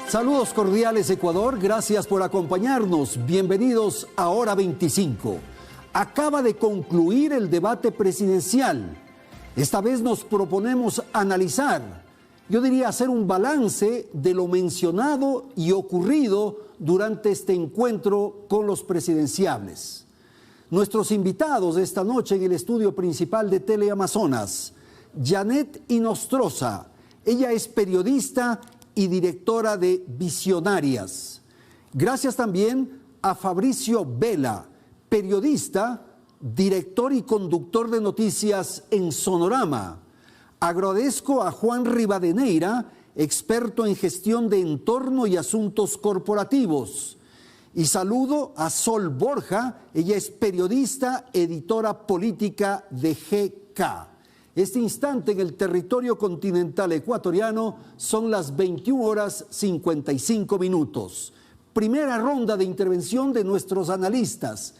Saludos cordiales, Ecuador, gracias por acompañarnos. Bienvenidos a Hora 25. Acaba de concluir el debate presidencial. Esta vez nos proponemos analizar, yo diría hacer un balance de lo mencionado y ocurrido durante este encuentro con los presidenciables. Nuestros invitados esta noche en el estudio principal de Teleamazonas, Janet Inostroza. Ella es periodista y directora de Visionarias. Gracias también a Fabricio Vela, periodista, director y conductor de noticias en Sonorama. Agradezco a Juan Rivadeneira, experto en gestión de entorno y asuntos corporativos. Y saludo a Sol Borja, ella es periodista, editora política de GK. Este instante en el territorio continental ecuatoriano son las 21:55. Primera ronda de intervención de nuestros analistas.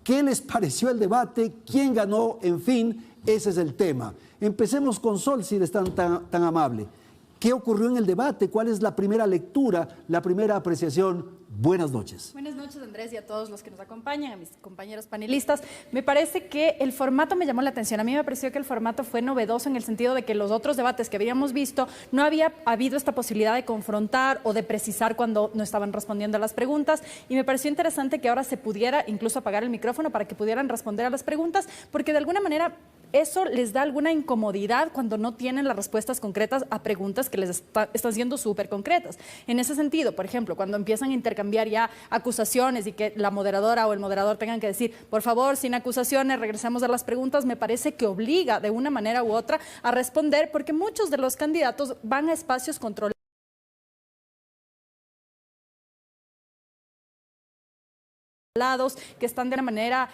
¿Qué les pareció el debate? ¿Quién ganó? En fin, ese es el tema. Empecemos con Sol, si eres tan amable. ¿Qué ocurrió en el debate? ¿Cuál es la primera lectura, la primera apreciación? Buenas noches. Buenas noches, Andrés, y a todos los que nos acompañan, a mis compañeros panelistas. Me parece que el formato me llamó la atención. A mí me pareció que el formato fue novedoso en el sentido de que los otros debates que habíamos visto no había habido esta posibilidad de confrontar o de precisar cuando no estaban respondiendo a las preguntas. Y me pareció interesante que ahora se pudiera incluso apagar el micrófono para que pudieran responder a las preguntas, porque de alguna manera eso les da alguna incomodidad cuando no tienen las respuestas concretas a preguntas que les están siendo súper concretas. En ese sentido, por ejemplo, cuando empiezan a intercambiar ya acusaciones y que la moderadora o el moderador tengan que decir, por favor, sin acusaciones, regresemos a las preguntas, me parece que obliga de una manera u otra a responder, porque muchos de los candidatos van a espacios controlados, que están de una manera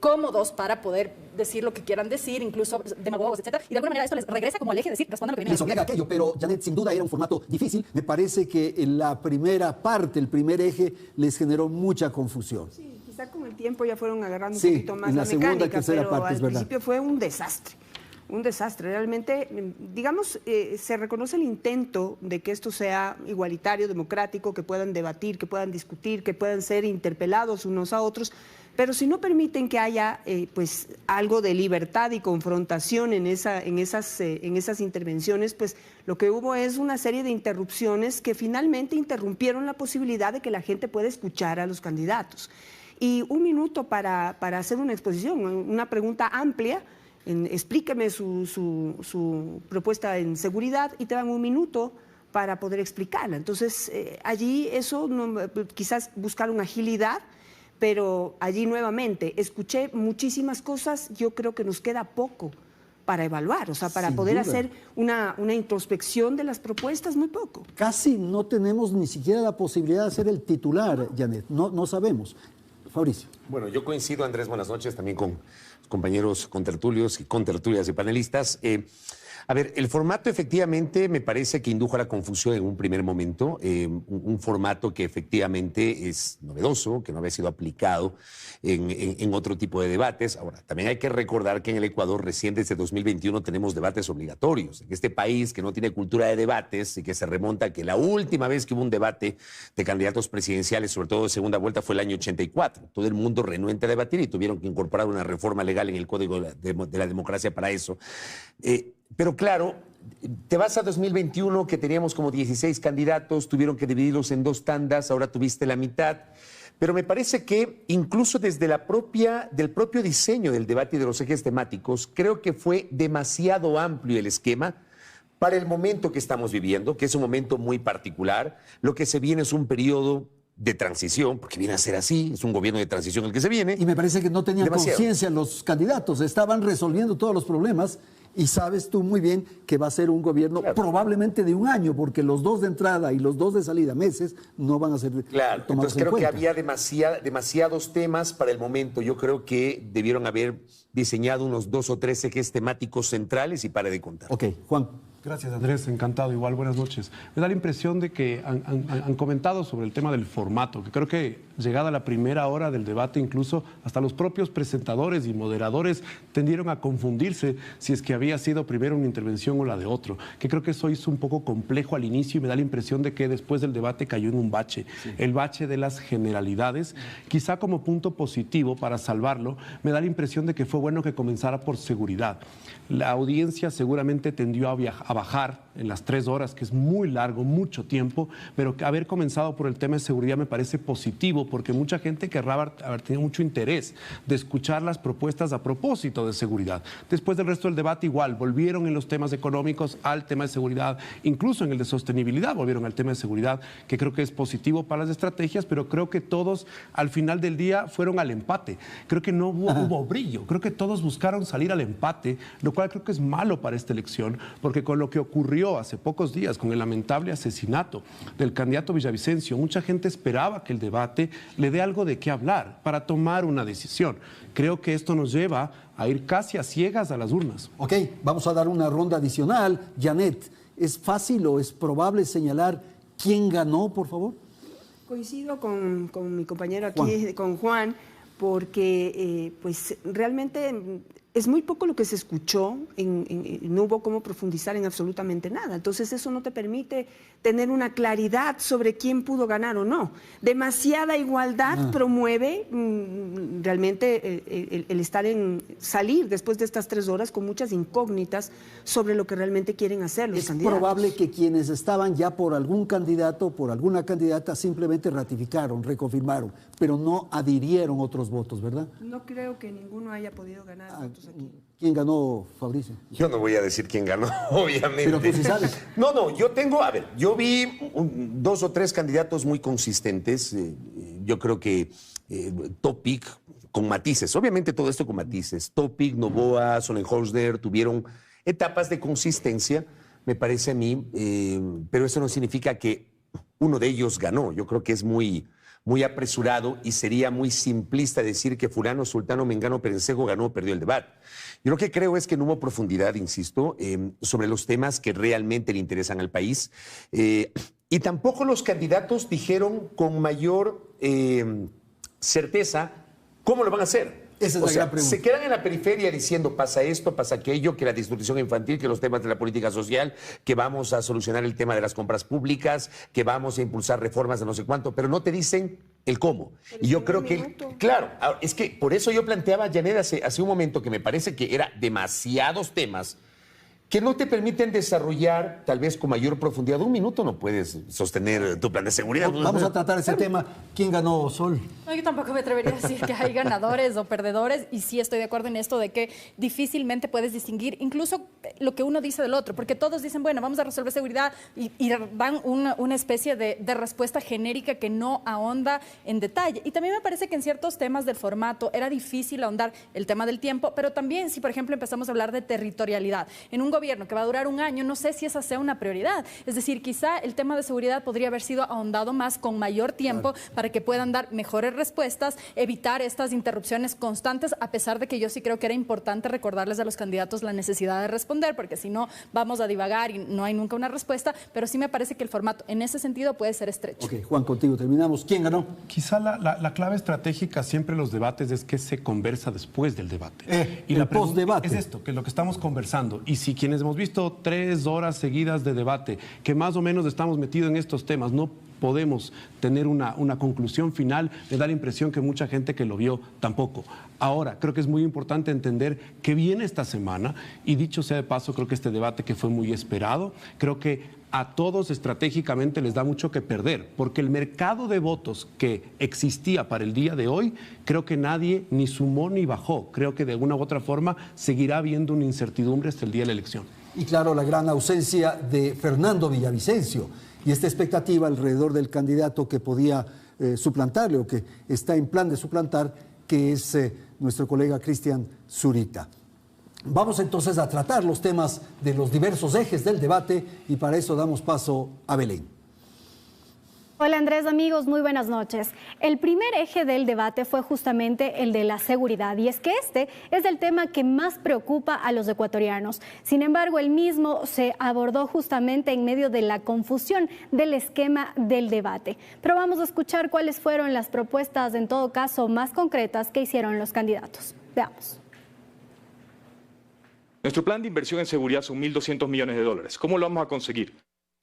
cómodos para poder decir lo que quieran decir, incluso demagogos, etcétera, y de alguna manera esto les regresa como al eje de decir, respondan lo que viene. Les obliga a aquello, pero Janet, sin duda era un formato difícil. Me parece que en la primera parte, el primer eje, les generó mucha confusión. Sí, quizá con el tiempo ya fueron agarrando Sí, un poquito más en la segunda y mecánica, tercera pero parte, al es verdad. principio fue un desastre. Un desastre, realmente, digamos, se reconoce el intento de que esto sea igualitario, democrático, que puedan debatir, que puedan discutir, que puedan ser interpelados unos a otros, pero si no permiten que haya pues algo de libertad y confrontación en esas intervenciones, pues lo que hubo es una serie de interrupciones que finalmente interrumpieron la posibilidad de que la gente pueda escuchar a los candidatos. Y un minuto para hacer una exposición, una pregunta amplia. Explíqueme su propuesta en seguridad y te dan un minuto para poder explicarla. Entonces, allí eso, quizás buscaron agilidad, pero allí nuevamente escuché muchísimas cosas, yo creo que nos queda poco para evaluar, o sea, para Sin poder duda. hacer una introspección de las propuestas, muy poco. Casi no tenemos ni siquiera la posibilidad de hacer el titular, Janet. No sabemos. Fabricio. Bueno, yo coincido, Andrés, buenas noches, también con compañeros contertulios y contertulias y panelistas. A ver, el formato efectivamente me parece que indujo a la confusión en un primer momento, un formato que efectivamente es novedoso, que no había sido aplicado en otro tipo de debates. Ahora, también hay que recordar que en el Ecuador recién desde 2021 tenemos debates obligatorios. En este país que no tiene cultura de debates y que se remonta a que la última vez que hubo un debate de candidatos presidenciales, sobre todo de segunda vuelta, fue el año 84. Todo el mundo renuente a debatir y tuvieron que incorporar una reforma legal en el Código de la Democracia para eso. Pero claro, te vas a 2021, que teníamos como 16 candidatos, tuvieron que dividirlos en 2 tandas, ahora tuviste la mitad. Pero me parece que incluso desde del propio diseño del debate y de los ejes temáticos, creo que fue demasiado amplio el esquema para el momento que estamos viviendo, que es un momento muy particular. Lo que se viene es un periodo de transición, porque viene a ser así, es un gobierno de transición el que se viene. Y me parece que no tenían conciencia los candidatos, estaban resolviendo todos los problemas. Y sabes tú muy bien que va a ser un gobierno probablemente de un año, porque los 2 de entrada y los 2 de salida, meses, no van a ser tomados entonces en creo cuenta. que había demasiados temas para el momento. Yo creo que debieron haber diseñado unos 2 o 3 ejes temáticos centrales y pare de contar. Ok, Juan. Gracias, Andrés, encantado. Igual, buenas noches. Me da la impresión de que han comentado sobre el tema del formato, que creo que llegada la primera hora del debate, incluso hasta los propios presentadores y moderadores tendieron a confundirse si es que había sido primero una intervención o la de otro, que creo que eso hizo un poco complejo al inicio y me da la impresión de que después del debate cayó en un bache, el bache de las generalidades. Quizá como punto positivo para salvarlo, me da la impresión de que fue bueno que comenzara por seguridad. La audiencia seguramente tendió a bajar en las 3 horas, que es muy largo, mucho tiempo, pero haber comenzado por el tema de seguridad me parece positivo, porque mucha gente querrá haber tenido mucho interés de escuchar las propuestas a propósito de seguridad. Después del resto del debate igual, volvieron en los temas económicos al tema de seguridad, incluso en el de sostenibilidad volvieron al tema de seguridad, que creo que es positivo para las estrategias, pero creo que todos al final del día fueron al empate. Creo que no hubo brillo, creo que todos buscaron salir al empate, lo cual creo que es malo para esta elección, porque con lo que ocurrió hace pocos días con el lamentable asesinato del candidato Villavicencio, mucha gente esperaba que el debate le dé algo de qué hablar para tomar una decisión. Creo que esto nos lleva a ir casi a ciegas a las urnas. Ok, vamos a dar una ronda adicional. Janet, ¿es fácil o es probable señalar quién ganó, por favor? Coincido con mi compañero aquí, con Juan, porque pues realmente es muy poco lo que se escuchó, no hubo cómo profundizar en absolutamente nada. Entonces eso no te permite tener una claridad sobre quién pudo ganar o no. Demasiada igualdad promueve realmente el salir después de estas 3 horas con muchas incógnitas sobre lo que realmente quieren hacer los candidatos. Es probable que quienes estaban ya por algún candidato, por alguna candidata, simplemente ratificaron, reconfirmaron, pero no adhirieron otros votos, ¿verdad? No creo que ninguno haya podido ganar votos aquí. ¿Quién ganó, Fabricio? Yo no voy a decir quién ganó, obviamente. Pero tú sí sabes. No, yo vi 2 o 3 candidatos muy consistentes. Yo creo que Topic, con matices, obviamente todo esto con matices. Topic, Noboa, Sonnenholzer tuvieron etapas de consistencia, me parece a mí, pero eso no significa que uno de ellos ganó. Yo creo que es muy apresurado y sería muy simplista decir que fulano, sultano, mengano, perencejo ganó o perdió el debate. Yo lo que creo es que no hubo profundidad, insisto, sobre los temas que realmente le interesan al país. Y tampoco los candidatos dijeron con mayor certeza cómo lo van a hacer. Esa es la gran pregunta. Se quedan en la periferia diciendo pasa esto, pasa aquello, que la distribución infantil, que los temas de la política social, que vamos a solucionar el tema de las compras públicas, que vamos a impulsar reformas de no sé cuánto, pero no te dicen el cómo. Y yo creo que, claro, es que por eso yo planteaba, Janet, hace un momento que me parece que era demasiados temas que no te permiten desarrollar tal vez con mayor profundidad. 1 minuto no puedes sostener tu plan de seguridad. Vamos a tratar ese tema. ¿Quién ganó, Sol? No, yo tampoco me atrevería a decir que hay ganadores o perdedores, y sí estoy de acuerdo en esto de que difícilmente puedes distinguir incluso lo que uno dice del otro, porque todos dicen, bueno, vamos a resolver seguridad y dan una especie de respuesta genérica que no ahonda en detalle. Y también me parece que en ciertos temas del formato era difícil ahondar el tema del tiempo, pero también si, por ejemplo, empezamos a hablar de territorialidad, en un gobierno que va a durar 1 año, no sé si esa sea una prioridad. Es decir, quizá el tema de seguridad podría haber sido ahondado más con mayor tiempo para que puedan dar mejores respuestas, evitar estas interrupciones constantes, a pesar de que yo sí creo que era importante recordarles a los candidatos la necesidad de responder, porque si no vamos a divagar y no hay nunca una respuesta, pero sí me parece que el formato en ese sentido puede ser estrecho. Ok, Juan, contigo terminamos. ¿Quién ganó? Quizá la clave estratégica siempre en los debates es que se conversa después del debate. Y la post-debate. Es esto, que es lo que estamos conversando. Y si quienes hemos visto 3 horas seguidas de debate, que más o menos estamos metidos en estos temas, no podemos tener una conclusión final, me da la impresión que mucha gente que lo vio tampoco. Ahora, creo que es muy importante entender que viene esta semana, y dicho sea de paso, creo que este debate que fue muy esperado, creo que a todos estratégicamente les da mucho que perder, porque el mercado de votos que existía para el día de hoy, creo que nadie ni sumó ni bajó. Creo que de alguna u otra forma seguirá habiendo una incertidumbre hasta el día de la elección. Y claro, la gran ausencia de Fernando Villavicencio y esta expectativa alrededor del candidato que podía suplantarle o que está en plan de suplantar, que es nuestro colega Cristian Zurita. Vamos entonces a tratar los temas de los diversos ejes del debate y para eso damos paso a Belén. Hola Andrés, amigos, muy buenas noches. El primer eje del debate fue justamente el de la seguridad, y es que este es el tema que más preocupa a los ecuatorianos. Sin embargo, el mismo se abordó justamente en medio de la confusión del esquema del debate. Pero vamos a escuchar cuáles fueron las propuestas, en todo caso, más concretas que hicieron los candidatos. Veamos. Nuestro plan de inversión en seguridad son 1.200 millones de dólares. ¿Cómo lo vamos a conseguir?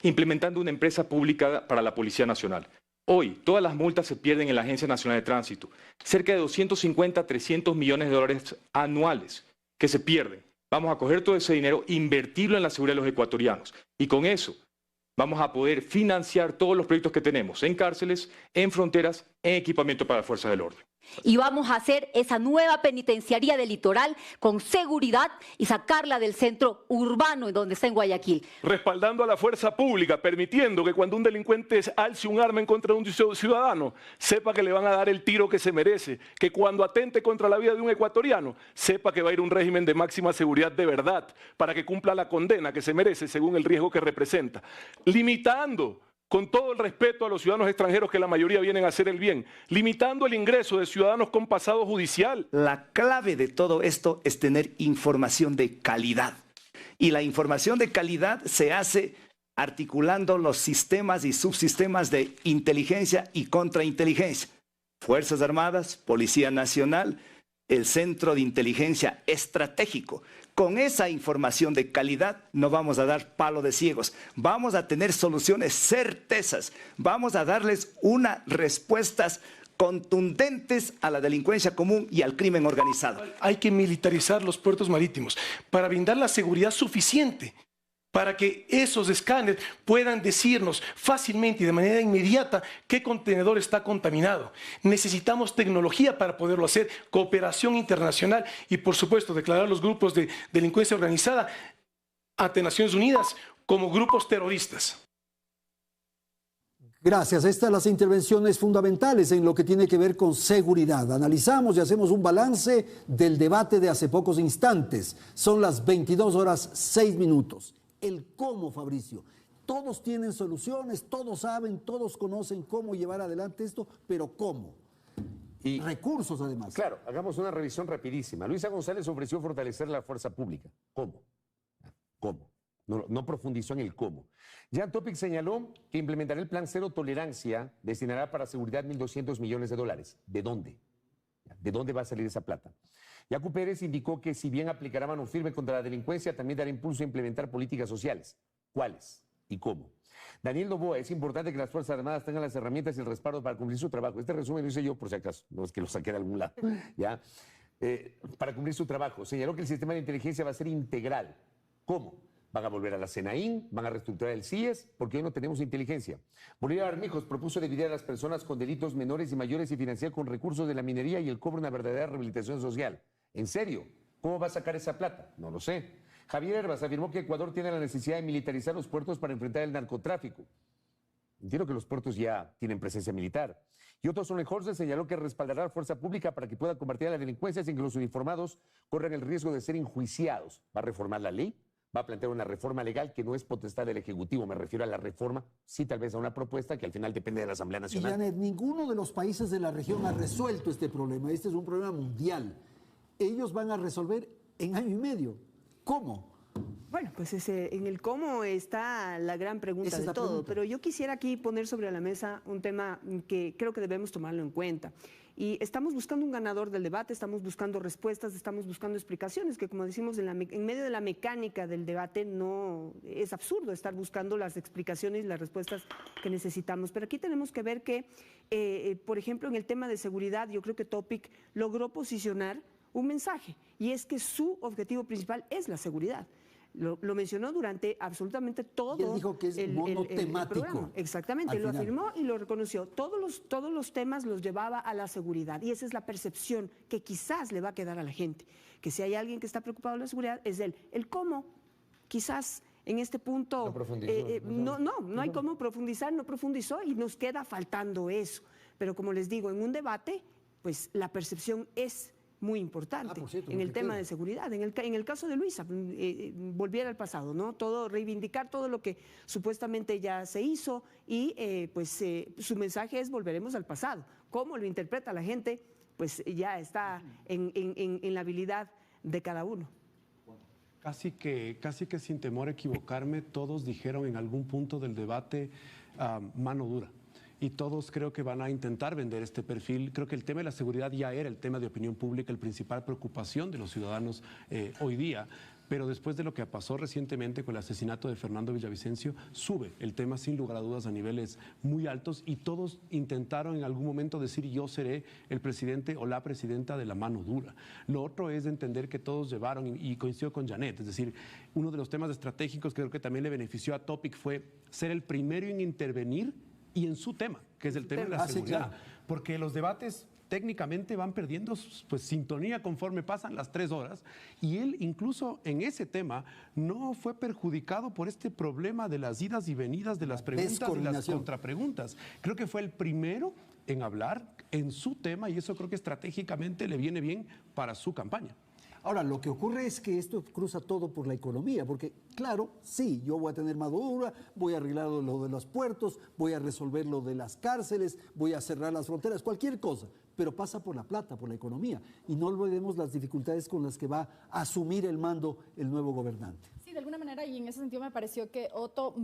Implementando una empresa pública para la Policía Nacional. Hoy, todas las multas se pierden en la Agencia Nacional de Tránsito. Cerca de 250 a 300 millones de dólares anuales que se pierden. Vamos a coger todo ese dinero, invertirlo en la seguridad de los ecuatorianos. Y con eso vamos a poder financiar todos los proyectos que tenemos en cárceles, en fronteras, en equipamiento para las fuerzas del orden. Y vamos a hacer esa nueva penitenciaría del litoral con seguridad y sacarla del centro urbano en donde está en Guayaquil. Respaldando a la fuerza pública, permitiendo que cuando un delincuente alce un arma en contra de un ciudadano, sepa que le van a dar el tiro que se merece, que cuando atente contra la vida de un ecuatoriano, sepa que va a ir un régimen de máxima seguridad de verdad, para que cumpla la condena que se merece según el riesgo que representa. Limitando, con todo el respeto a los ciudadanos extranjeros que la mayoría vienen a hacer el bien, limitando el ingreso de ciudadanos con pasado judicial. La clave de todo esto es tener información de calidad. Y la información de calidad se hace articulando los sistemas y subsistemas de inteligencia y contrainteligencia. Fuerzas Armadas, Policía Nacional, el Centro de Inteligencia Estratégico. Con esa información de calidad no vamos a dar palo de ciegos, vamos a tener soluciones certezas, vamos a darles unas respuestas contundentes a la delincuencia común y al crimen organizado. Hay que militarizar los puertos marítimos para brindar la seguridad suficiente para que esos escáneres puedan decirnos fácilmente y de manera inmediata qué contenedor está contaminado. Necesitamos tecnología para poderlo hacer, cooperación internacional y, por supuesto, declarar los grupos de delincuencia organizada ante Naciones Unidas como grupos terroristas. Gracias. Estas son las intervenciones fundamentales en lo que tiene que ver con seguridad. Analizamos y hacemos un balance del debate de hace pocos instantes. Son las 22:06. El cómo, Fabricio. Todos tienen soluciones, todos saben, todos conocen cómo llevar adelante esto, pero ¿cómo? Y recursos, además. Claro, hagamos una revisión rapidísima. Luisa González ofreció fortalecer la fuerza pública. ¿Cómo? ¿Cómo? No profundizó en el cómo. Jan Topic señaló que implementará el plan Cero Tolerancia, destinará para seguridad 1.200 millones de dólares. ¿De dónde? ¿De dónde va a salir esa plata? Yacu Pérez indicó que si bien aplicará mano firme contra la delincuencia, también dará impulso a implementar políticas sociales. ¿Cuáles y cómo? Daniel Noboa, es importante que las Fuerzas Armadas tengan las herramientas y el respaldo para cumplir su trabajo. Este resumen lo hice yo por si acaso, no es que lo saqué de algún lado. ¿Ya? Para cumplir su trabajo. Señaló que el sistema de inteligencia va a ser integral. ¿Cómo? Van a volver a la CENAIN, van a reestructurar el CIES, porque hoy no tenemos inteligencia. Bolívar Armijos propuso dividir a las personas con delitos menores y mayores y financiar con recursos de la minería y el cobro una verdadera rehabilitación social. ¿En serio? ¿Cómo va a sacar esa plata? No lo sé. Javier Herbas afirmó que Ecuador tiene la necesidad de militarizar los puertos para enfrentar el narcotráfico. Entiendo que los puertos ya tienen presencia militar. Y Otto Sonnenholzer señaló que respaldará a la fuerza pública para que pueda combatir a la delincuencia sin que los uniformados corran el riesgo de ser enjuiciados. ¿Va a reformar la ley? ¿Va a plantear una reforma legal que no es potestad del Ejecutivo? Me refiero a la reforma, sí, tal vez a una propuesta que al final depende de la Asamblea Nacional. Y Janet, ninguno de los países de la región ha resuelto este problema. Este es un problema mundial. Ellos van a resolver en año y medio. ¿Cómo? Bueno, pues en el cómo está la gran pregunta de todo. Pero yo quisiera aquí poner sobre la mesa un tema que creo que debemos tomarlo en cuenta. Y estamos buscando un ganador del debate, estamos buscando respuestas, estamos buscando explicaciones, que como decimos, en medio de la mecánica del debate no es absurdo estar buscando las explicaciones y las respuestas que necesitamos. Pero aquí tenemos que ver que, por ejemplo, en el tema de seguridad, yo creo que Topic logró posicionar un mensaje, y es que su objetivo principal es la seguridad. Lo mencionó durante absolutamente todo. Y él dijo que es monotemático. Exactamente, lo afirmó y lo reconoció. Todos los temas los llevaba a la seguridad, y esa es la percepción que quizás le va a quedar a la gente, que si hay alguien que está preocupado de la seguridad es él. El cómo, quizás en este punto no hay cómo profundizar, no profundizó y nos queda faltando eso. Pero como les digo, en un debate, pues la percepción es muy importante por cierto, en el tema queda de seguridad. En el caso de Luisa, volviera al pasado, ¿no? Todo, reivindicar todo lo que supuestamente ya se hizo y su mensaje es volveremos al pasado. ¿Cómo lo interpreta la gente? Pues ya está en la habilidad de cada uno. Casi que sin temor a equivocarme, todos dijeron en algún punto del debate mano dura. Y todos creo que van a intentar vender este perfil. Creo que el tema de la seguridad ya era el tema de opinión pública, el principal preocupación de los ciudadanos hoy día. Pero después de lo que pasó recientemente con el asesinato de Fernando Villavicencio, sube el tema sin lugar a dudas a niveles muy altos y todos intentaron en algún momento decir yo seré el presidente o la presidenta de la mano dura. Lo otro es de entender que todos llevaron, y coincido con Janet, es decir, uno de los temas estratégicos que creo que también le benefició a Topic fue ser el primero en intervenir y en su tema, que es el tema de la seguridad. Claro. Porque los debates técnicamente van perdiendo pues sintonía conforme pasan las 3 horas y él incluso en ese tema no fue perjudicado por este problema de las idas y venidas de las preguntas y las contrapreguntas. Creo que fue el primero en hablar en su tema y eso creo que estratégicamente le viene bien para su campaña. Ahora, lo que ocurre es que esto cruza todo por la economía, porque claro, sí, yo voy a tener mano dura, voy a arreglar lo de los puertos, voy a resolver lo de las cárceles, voy a cerrar las fronteras, cualquier cosa, pero pasa por la plata, por la economía, y no olvidemos las dificultades con las que va a asumir el mando el nuevo gobernante. Sí, de alguna manera, y en ese sentido me pareció que Otto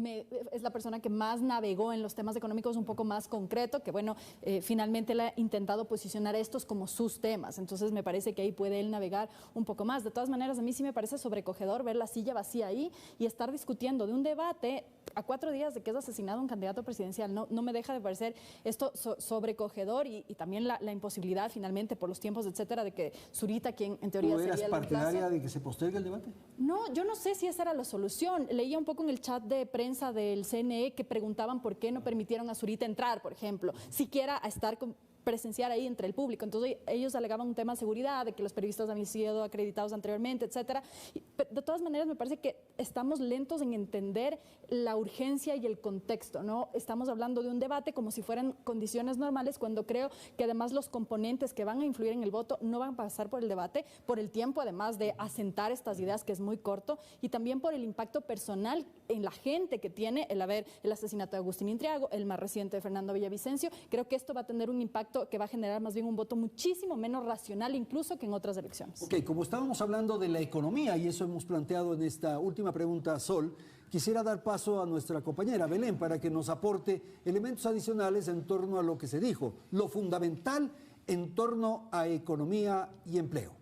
es la persona que más navegó en los temas económicos un poco más concreto, que bueno, finalmente él ha intentado posicionar estos como sus temas, entonces me parece que ahí puede él navegar un poco más. De todas maneras, a mí sí me parece sobrecogedor ver la silla vacía ahí y estar discutiendo de un debate a 4 días de que es asesinado un candidato presidencial. No me deja de parecer esto sobrecogedor y también la imposibilidad finalmente por los tiempos, etcétera, de que Zurita, quien en teoría sería el ¿Eras partidaria de que se postergue el debate? No, yo no sé si esa era la solución. Leía un poco en el chat de prensa del CNE que preguntaban por qué no permitieron a Zurita entrar, por ejemplo, siquiera a estar presenciar ahí entre el público. Entonces ellos alegaban un tema de seguridad, de que los periodistas habían sido acreditados anteriormente, etcétera. De todas maneras, me parece que estamos lentos en entender la urgencia y el contexto, ¿no? Estamos hablando de un debate como si fueran condiciones normales, cuando creo que además los componentes que van a influir en el voto no van a pasar por el debate, por el tiempo además de asentar estas ideas, que es muy corto, y también por el impacto personal en la gente que tiene el asesinato de Agustín Intriago, el más reciente de Fernando Villavicencio. Creo que esto va a tener un impacto que va a generar más bien un voto muchísimo menos racional incluso que en otras elecciones. Ok, como estábamos hablando de la economía y eso hemos planteado en esta última pregunta, Sol, quisiera dar paso a nuestra compañera Belén para que nos aporte elementos adicionales en torno a lo que se dijo, lo fundamental en torno a economía y empleo.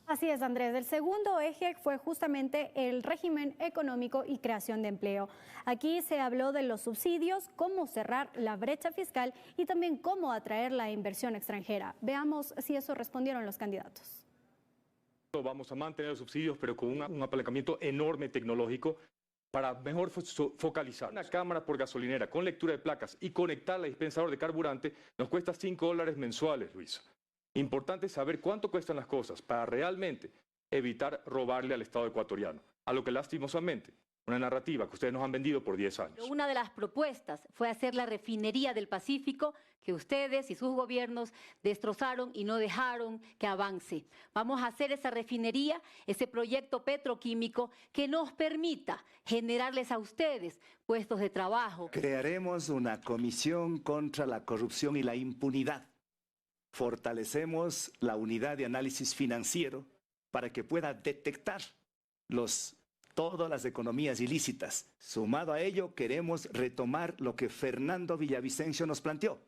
Así es, Andrés. El segundo eje fue justamente el régimen económico y creación de empleo. Aquí se habló de los subsidios, cómo cerrar la brecha fiscal y también cómo atraer la inversión extranjera. Veamos si eso respondieron los candidatos. Vamos a mantener los subsidios, pero con un apalancamiento enorme tecnológico para mejor focalizar. Una cámara por gasolinera con lectura de placas y conectarla al dispensador de carburante nos cuesta $5 mensuales, Luis. Importante saber cuánto cuestan las cosas para realmente evitar robarle al Estado ecuatoriano, a lo que lastimosamente, una narrativa que ustedes nos han vendido por 10 años. Una de las propuestas fue hacer la refinería del Pacífico que ustedes y sus gobiernos destrozaron y no dejaron que avance. Vamos a hacer esa refinería, ese proyecto petroquímico que nos permita generarles a ustedes puestos de trabajo. Crearemos una comisión contra la corrupción y la impunidad. Fortalecemos la unidad de análisis financiero para que pueda detectar todas las economías ilícitas. Sumado a ello, queremos retomar lo que Fernando Villavicencio nos planteó.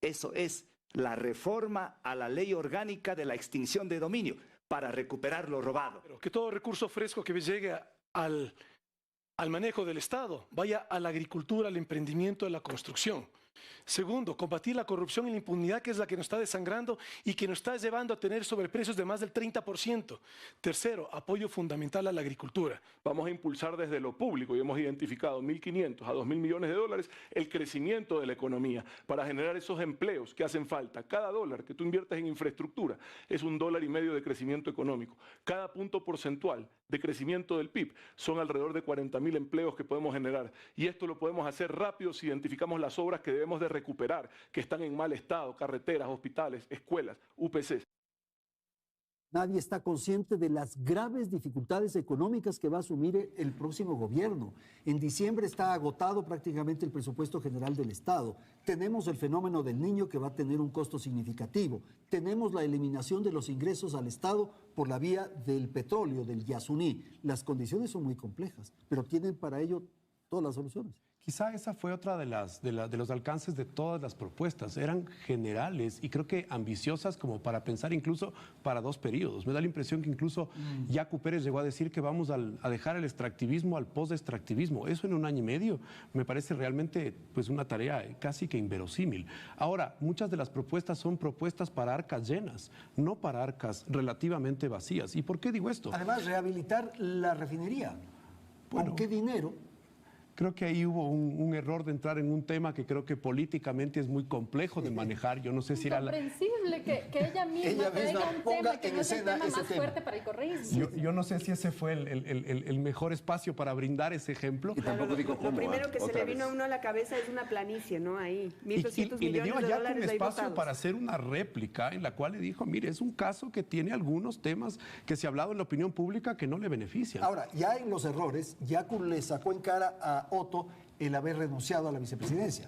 Eso es la reforma a la ley orgánica de la extinción de dominio para recuperar lo robado. Pero que todo recurso fresco que llegue al manejo del Estado vaya a la agricultura, al emprendimiento, a la construcción. Segundo, combatir la corrupción y la impunidad, que es la que nos está desangrando y que nos está llevando a tener sobreprecios de más del 30%. Tercero, apoyo fundamental a la agricultura. Vamos a impulsar desde lo público y hemos identificado 1.500 a 2.000 millones de dólares el crecimiento de la economía para generar esos empleos que hacen falta. Cada dólar que tú inviertes en infraestructura es $1,5 de crecimiento económico. Cada punto porcentual de crecimiento del PIB son alrededor de 40.000 empleos que podemos generar. Y esto lo podemos hacer rápido si identificamos las obras que debemos de recuperar, que están en mal estado: carreteras, hospitales, escuelas, UPCs. Nadie está consciente de las graves dificultades económicas que va a asumir el próximo gobierno. En diciembre está agotado prácticamente el presupuesto general del Estado. Tenemos el fenómeno del Niño que va a tener un costo significativo. Tenemos la eliminación de los ingresos al Estado por la vía del petróleo, del Yasuní. Las condiciones son muy complejas, pero tienen para ello todas las soluciones. Quizá esa fue otra de los alcances de todas las propuestas. Eran generales y creo que ambiciosas como para pensar incluso para 2 periodos. Me da la impresión que incluso Yacu Pérez llegó a decir que vamos a dejar el extractivismo al post-extractivismo. Eso en 1 año y medio me parece realmente pues una tarea casi que inverosímil. Ahora, muchas de las propuestas son propuestas para arcas llenas, no para arcas relativamente vacías. ¿Y por qué digo esto? Además, rehabilitar la refinería. Bueno, ¿con qué dinero? Creo que ahí hubo un error de entrar en un tema que creo que políticamente es muy complejo de manejar. Yo no sé si era incomprensible que ella misma traiga un tema que no es el tema más fuerte para el correísmo. Yo no sé si ese fue el mejor espacio para brindar ese ejemplo. Y tampoco digo cómo. Lo primero que se le vino a uno a la cabeza es una planicie, ¿no? Ahí, 1.200 y le dio millones de a dólares un ahí espacio botados. para hacer una réplica en la cual le dijo, mire, es un caso que tiene algunos temas que se ha hablado en la opinión pública que no le benefician. Ahora, ya en los errores, Yacu le sacó en cara a Otto el haber renunciado a la vicepresidencia.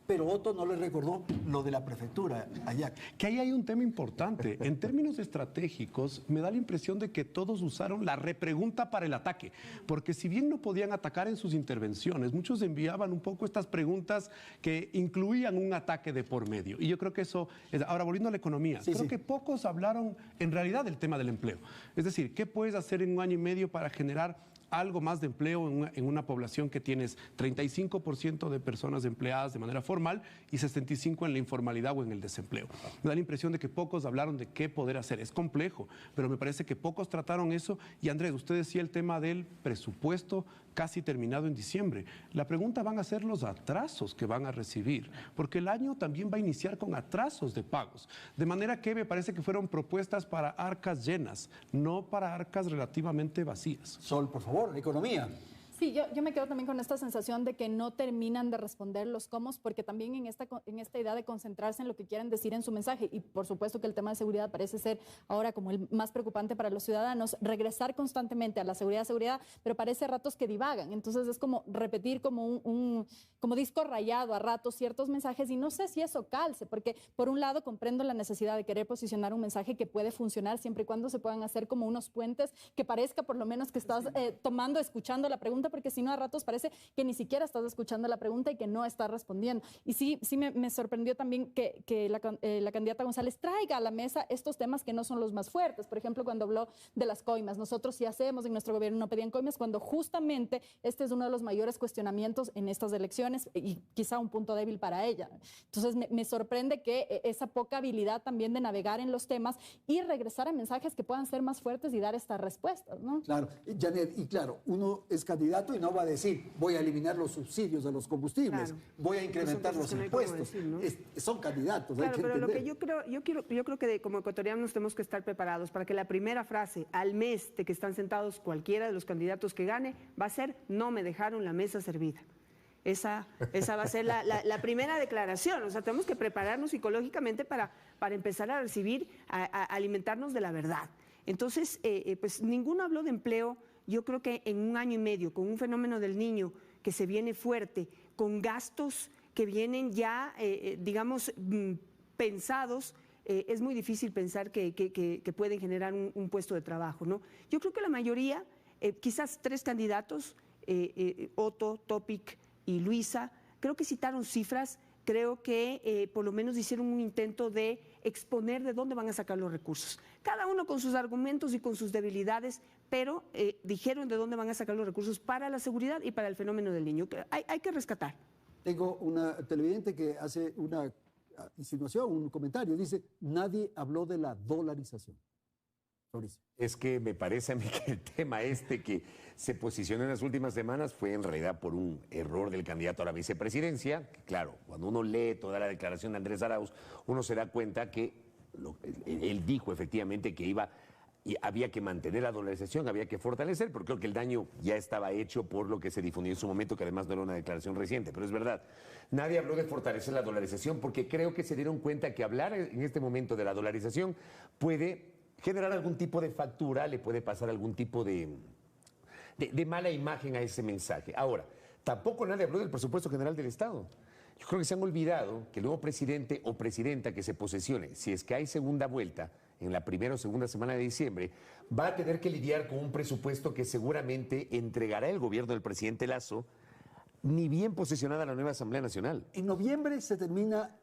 Pero Otto no le recordó lo de la prefectura allá. Que ahí hay un tema importante. En términos estratégicos, me da la impresión de que todos usaron la repregunta para el ataque. Porque si bien no podían atacar en sus intervenciones, muchos enviaban un poco estas preguntas que incluían un ataque de por medio. Y yo creo que eso... Ahora, volviendo a la economía, creo que pocos hablaron en realidad del tema del empleo. Es decir, ¿qué puedes hacer en 1 año y medio para generar algo más de empleo en una población que tienes 35% de personas empleadas de manera formal y 65% en la informalidad o en el desempleo? Me da la impresión de que pocos hablaron de qué poder hacer. Es complejo, pero me parece que pocos trataron eso. Y Andrés, usted decía el tema del presupuesto casi terminado en diciembre. La pregunta van a ser los atrasos que van a recibir, porque el año también va a iniciar con atrasos de pagos. De manera que me parece que fueron propuestas para arcas llenas, no para arcas relativamente vacías. Sol, por favor, economía. Sí, yo me quedo también con esta sensación de que no terminan de responder los cómo, porque también en esta idea de concentrarse en lo que quieren decir en su mensaje, y por supuesto que el tema de seguridad parece ser ahora como el más preocupante para los ciudadanos, regresar constantemente a la seguridad, pero parece a ratos que divagan. Entonces es como repetir como como disco rayado a ratos ciertos mensajes, y no sé si eso calce, porque por un lado comprendo la necesidad de querer posicionar un mensaje que puede funcionar siempre y cuando se puedan hacer como unos puentes que parezca por lo menos que estás escuchando la pregunta, porque si no a ratos parece que ni siquiera estás escuchando la pregunta y que no estás respondiendo. Y sí me sorprendió también que la candidata González traiga a la mesa estos temas que no son los más fuertes. Por ejemplo, cuando habló de las coimas, nosotros sí hacemos en nuestro gobierno, no pedían coimas, cuando justamente este es uno de los mayores cuestionamientos en estas elecciones y quizá un punto débil para ella. Entonces me sorprende que esa poca habilidad también de navegar en los temas y regresar a mensajes que puedan ser más fuertes y dar estas respuestas, ¿no? Claro, Janet, y claro, uno es candidato y no va a decir voy a eliminar los subsidios de los combustibles, voy a incrementar los impuestos. Son candidatos. Claro, pero lo que yo creo que como ecuatorianos tenemos que estar preparados para que la primera frase al mes de que están sentados cualquiera de los candidatos que gane va a ser: no me dejaron la mesa servida. Esa va a ser la primera declaración. O sea, tenemos que prepararnos psicológicamente para empezar a recibir, a alimentarnos de la verdad. Entonces, pues ninguno habló de empleo. Yo creo que en 1 año y medio, con un fenómeno del Niño que se viene fuerte, con gastos que vienen ya, digamos, pensados, es muy difícil pensar que pueden generar un puesto de trabajo, ¿no? Yo creo que la mayoría, quizás 3 candidatos, Otto, Topic y Luisa, creo que citaron cifras. Creo que por lo menos hicieron un intento de exponer de dónde van a sacar los recursos. Cada uno con sus argumentos y con sus debilidades, pero dijeron de dónde van a sacar los recursos para la seguridad y para el fenómeno del Niño. Hay que rescatar. Tengo una televidente que hace una insinuación, un comentario. Dice, nadie habló de la dolarización. Mauricio. Es que me parece a mí que el tema que se posicionó en las últimas semanas fue en realidad por un error del candidato a la vicepresidencia. Que, claro, cuando uno lee toda la declaración de Andrés Arauz, uno se da cuenta que él dijo efectivamente que había que mantener la dolarización, había que fortalecer, porque creo que el daño ya estaba hecho por lo que se difundió en su momento, que además no era una declaración reciente. Pero es verdad, nadie habló de fortalecer la dolarización porque creo que se dieron cuenta que hablar en este momento de la dolarización puede generar algún tipo de factura, le puede pasar algún tipo de mala imagen a ese mensaje. Ahora, tampoco nadie habló del presupuesto general del Estado. Yo creo que se han olvidado que el nuevo presidente o presidenta que se posesione, si es que hay segunda vuelta en la primera o segunda semana de diciembre, va a tener que lidiar con un presupuesto que seguramente entregará el gobierno del presidente Lasso, ni bien posesionada la nueva Asamblea Nacional. En noviembre se termina,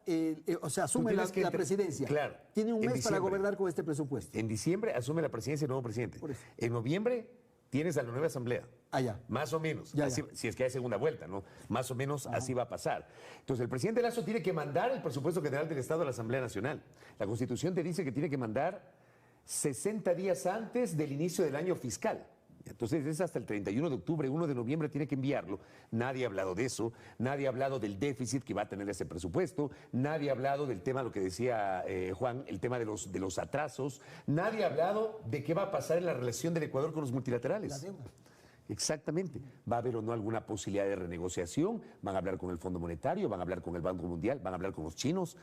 asume la presidencia. Claro. Tiene un mes para gobernar con este presupuesto. En diciembre asume la presidencia el nuevo presidente. En noviembre tienes a la nueva Asamblea. Ya. Más o menos. Ya. Si es que hay segunda vuelta, ¿no? Más o menos así va a pasar. Entonces, el presidente Lasso tiene que mandar el presupuesto general del Estado a la Asamblea Nacional. La Constitución te dice que tiene que mandar 60 días antes del inicio del año fiscal. Entonces es hasta el 31 de octubre, 1 de noviembre tiene que enviarlo. Nadie ha hablado de eso, nadie ha hablado del déficit que va a tener ese presupuesto, nadie ha hablado del tema, lo que decía Juan, el tema de los atrasos, nadie ha hablado de qué va a pasar en la relación del Ecuador con los multilaterales. La deuda. Exactamente. ¿Va a haber o no alguna posibilidad de renegociación? ¿Van a hablar con el Fondo Monetario? ¿Van a hablar con el Banco Mundial? ¿Van a hablar con los chinos?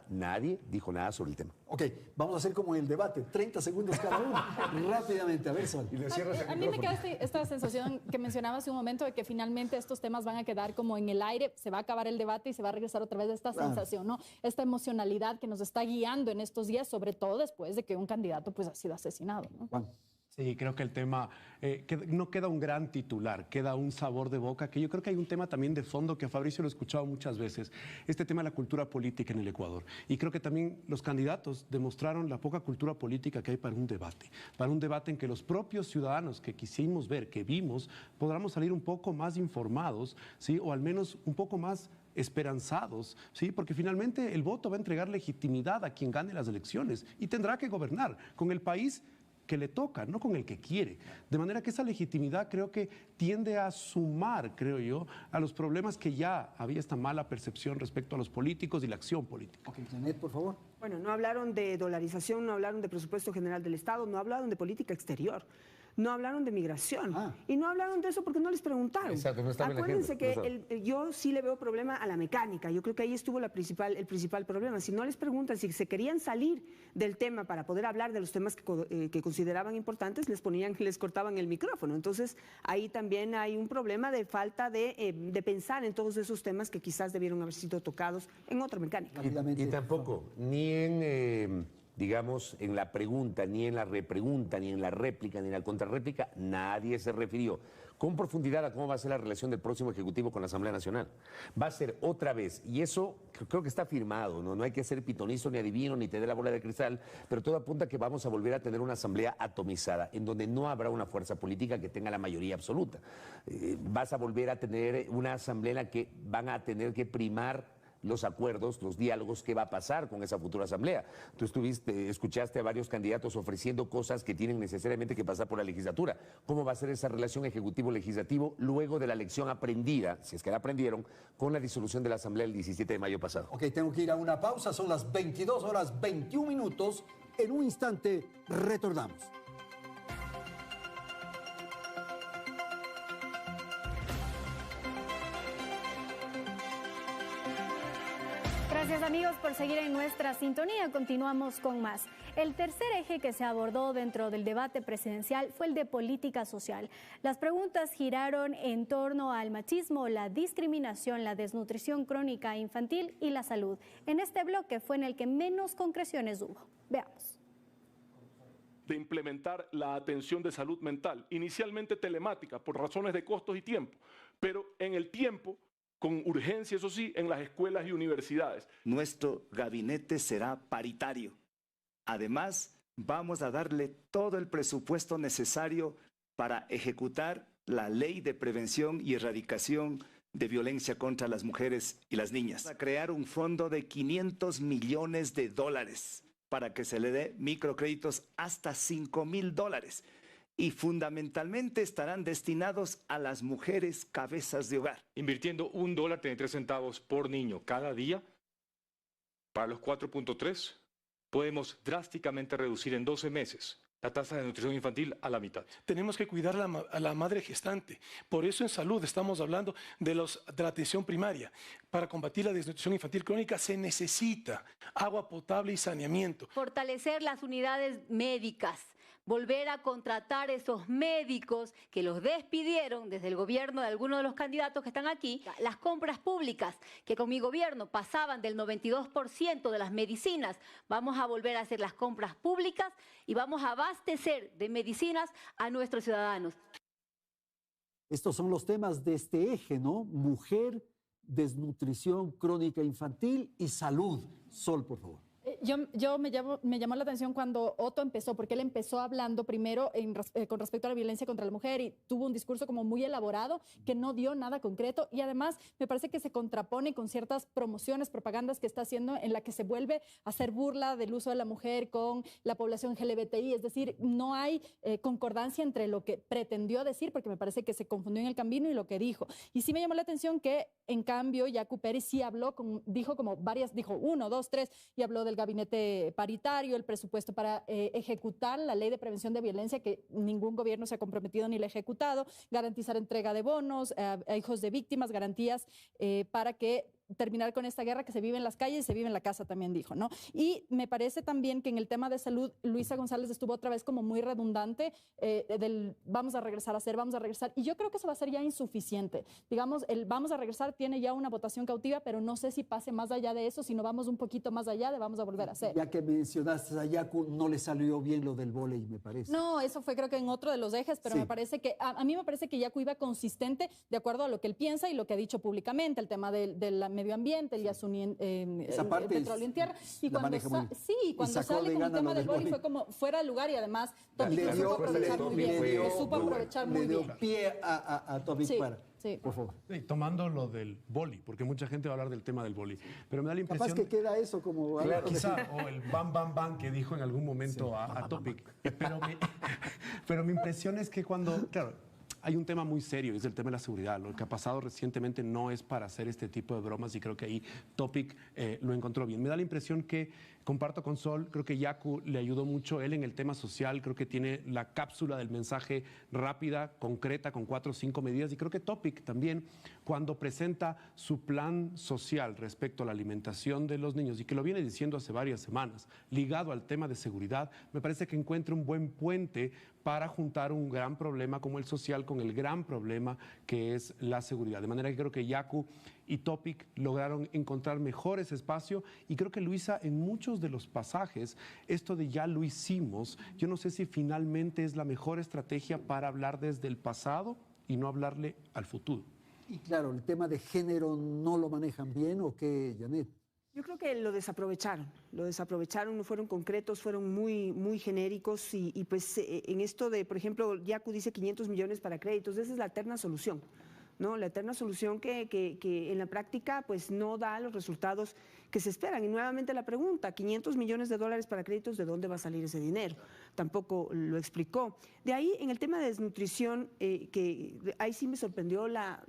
Nadie dijo nada sobre el tema. Ok, vamos a hacer como en el debate, 30 segundos cada uno. Rápidamente, a ver, Sol. A mí me queda esta sensación que mencionaba hace un momento de que finalmente estos temas van a quedar como en el aire, se va a acabar el debate y se va a regresar otra vez esta sensación, ¿no? Esta emocionalidad que nos está guiando en estos días, sobre todo después de que un candidato pues ha sido asesinado, ¿no? Juan. Sí, creo que el tema no queda un gran titular, queda un sabor de boca, que yo creo que hay un tema también de fondo que a Fabricio lo he escuchado muchas veces, este tema de la cultura política en el Ecuador. Y creo que también los candidatos demostraron la poca cultura política que hay para un debate en que los propios ciudadanos que quisimos ver, que vimos, podamos salir un poco más informados, ¿sí? O al menos un poco más esperanzados, ¿sí? Porque finalmente el voto va a entregar legitimidad a quien gane las elecciones y tendrá que gobernar con el país que le toca, no con el que quiere. De manera que esa legitimidad creo que tiende a sumar, creo yo, a los problemas que ya había esta mala percepción respecto a los políticos y la acción política. Ok, Janet, por favor. Bueno, no hablaron de dolarización, no hablaron de presupuesto general del Estado, no hablaron de política exterior. No hablaron de migración y no hablaron de eso porque no les preguntaron. Exacto, no estaba en la agenda. Acuérdense que yo sí le veo problema a la mecánica. Yo creo que ahí estuvo el principal problema. Si no les preguntan si se querían salir del tema para poder hablar de los temas que consideraban importantes, les cortaban el micrófono. Entonces ahí también hay un problema de falta de pensar en todos esos temas que quizás debieron haber sido tocados en otra mecánica. Y tampoco, ni en digamos, en la pregunta, ni en la repregunta, ni en la réplica, ni en la contrarréplica, nadie se refirió con profundidad a cómo va a ser la relación del próximo Ejecutivo con la Asamblea Nacional. Va a ser otra vez, y eso creo que está firmado, ¿no? No hay que ser pitonizo, ni adivino, ni tener la bola de cristal, pero todo apunta a que vamos a volver a tener una Asamblea atomizada, en donde no habrá una fuerza política que tenga la mayoría absoluta. Vas a volver a tener una Asamblea en la que van a tener que primar los acuerdos, los diálogos, qué va a pasar con esa futura asamblea. Tú escuchaste a varios candidatos ofreciendo cosas que tienen necesariamente que pasar por la legislatura. ¿Cómo va a ser esa relación ejecutivo-legislativo luego de la lección aprendida, si es que la aprendieron, con la disolución de la asamblea el 17 de mayo pasado? Ok, tengo que ir a una pausa, son las 22:21. En un instante retornamos. Gracias amigos por seguir en nuestra sintonía. Continuamos con más. El tercer eje que se abordó dentro del debate presidencial fue el de política social. Las preguntas giraron en torno al machismo, la discriminación, la desnutrición crónica infantil y la salud. En este bloque fue en el que menos concreciones hubo. Veamos. De implementar la atención de salud mental, inicialmente telemática por razones de costos y tiempo, pero en el tiempo con urgencia, eso sí, en las escuelas y universidades. Nuestro gabinete será paritario. Además, vamos a darle todo el presupuesto necesario para ejecutar la Ley de Prevención y Erradicación de Violencia contra las Mujeres y las Niñas. Vamos a crear un fondo de $500 millones para que se le dé microcréditos hasta $5,000. Y fundamentalmente estarán destinados a las mujeres cabezas de hogar. Invirtiendo $1.33 por niño cada día, para los 4.3, podemos drásticamente reducir en 12 meses la tasa de nutrición infantil a la mitad. Tenemos que cuidar a la madre gestante. Por eso en salud estamos hablando de la atención primaria. Para combatir la desnutrición infantil crónica se necesita agua potable y saneamiento. Fortalecer las unidades médicas, volver a contratar esos médicos que los despidieron desde el gobierno de algunos de los candidatos que están aquí. Las compras públicas, que con mi gobierno pasaban del 92% de las medicinas, vamos a volver a hacer las compras públicas y vamos a abastecer de medicinas a nuestros ciudadanos. Estos son los temas de este eje, ¿no? Mujer, desnutrición crónica infantil y salud. Sol, por favor. Me llamó la atención cuando Otto empezó, porque él empezó hablando primero con respecto a la violencia contra la mujer y tuvo un discurso como muy elaborado que no dio nada concreto y además me parece que se contrapone con ciertas promociones, propagandas que está haciendo en la que se vuelve a hacer burla del uso de la mujer con la población LGBTI, es decir, no hay concordancia entre lo que pretendió decir, porque me parece que se confundió en el camino y lo que dijo. Y sí me llamó la atención que en cambio Yacu Pérez sí habló, dijo como varias, dijo 1, 2, 3 y habló del gabinete paritario, el presupuesto para ejecutar la ley de prevención de violencia que ningún gobierno se ha comprometido ni la ha ejecutado, garantizar entrega de bonos a hijos de víctimas, garantías para que terminar con esta guerra que se vive en las calles y se vive en la casa, también dijo, ¿no? Y me parece también que en el tema de salud, Luisa González estuvo otra vez como muy redundante del vamos a regresar a hacer, vamos a regresar, y yo creo que eso va a ser ya insuficiente. Digamos, el vamos a regresar tiene ya una votación cautiva, pero no sé si pase más allá de eso, si no vamos un poquito más allá de vamos a volver a hacer. Ya que mencionaste a Yacu, no le salió bien lo del vóley, me parece. No, eso fue creo que en otro de los ejes, pero sí. Me parece que, a mí me parece que Yacu iba consistente de acuerdo a lo que él piensa y lo que ha dicho públicamente, el tema de la medio ambiente, el Yasuní, el petróleo en tierra. Y cuando sale con el tema del boli fue como fuera de lugar y además Topic lo supo aprovechar muy bien. Lo supo aprovechar muy bien. Le dio pie a Topic para. Sí. Por favor. Sí, tomando lo del boli, porque mucha gente va a hablar del tema del boli, pero me da la impresión... Capaz que queda eso como... Claro, quizá, o el bam, bam, bam que dijo en algún momento sí, a Topic. Pero mi impresión es que cuando... Claro, hay un tema muy serio, es el tema de la seguridad. Lo que ha pasado recientemente no es para hacer este tipo de bromas y creo que ahí Topic lo encontró bien. Me da la impresión que, comparto con Sol, creo que Yacu le ayudó mucho él en el tema social, creo que tiene la cápsula del mensaje rápida, concreta, con 4 o 5 medidas, y creo que Topic también, cuando presenta su plan social respecto a la alimentación de los niños, y que lo viene diciendo hace varias semanas, ligado al tema de seguridad, me parece que encuentra un buen puente para juntar un gran problema como el social con el gran problema que es la seguridad. De manera que creo que Yacu y Topic lograron encontrar mejores espacios y creo que Luisa en muchos de los pasajes, esto de ya lo hicimos, yo no sé si finalmente es la mejor estrategia para hablar desde el pasado y no hablarle al futuro. Y claro, el tema de género no lo manejan bien, ¿o qué, Janet? Yo creo que lo desaprovecharon, no fueron concretos, fueron muy genéricos y pues en esto de, por ejemplo, Yacu dice 500 millones para créditos, esa es la eterna solución, ¿no? La eterna solución que en la práctica pues no da los resultados que se esperan. Y nuevamente la pregunta, 500 millones de dólares para créditos, ¿de dónde va a salir ese dinero? Tampoco lo explicó. De ahí, en el tema de desnutrición, que ahí sí me sorprendió la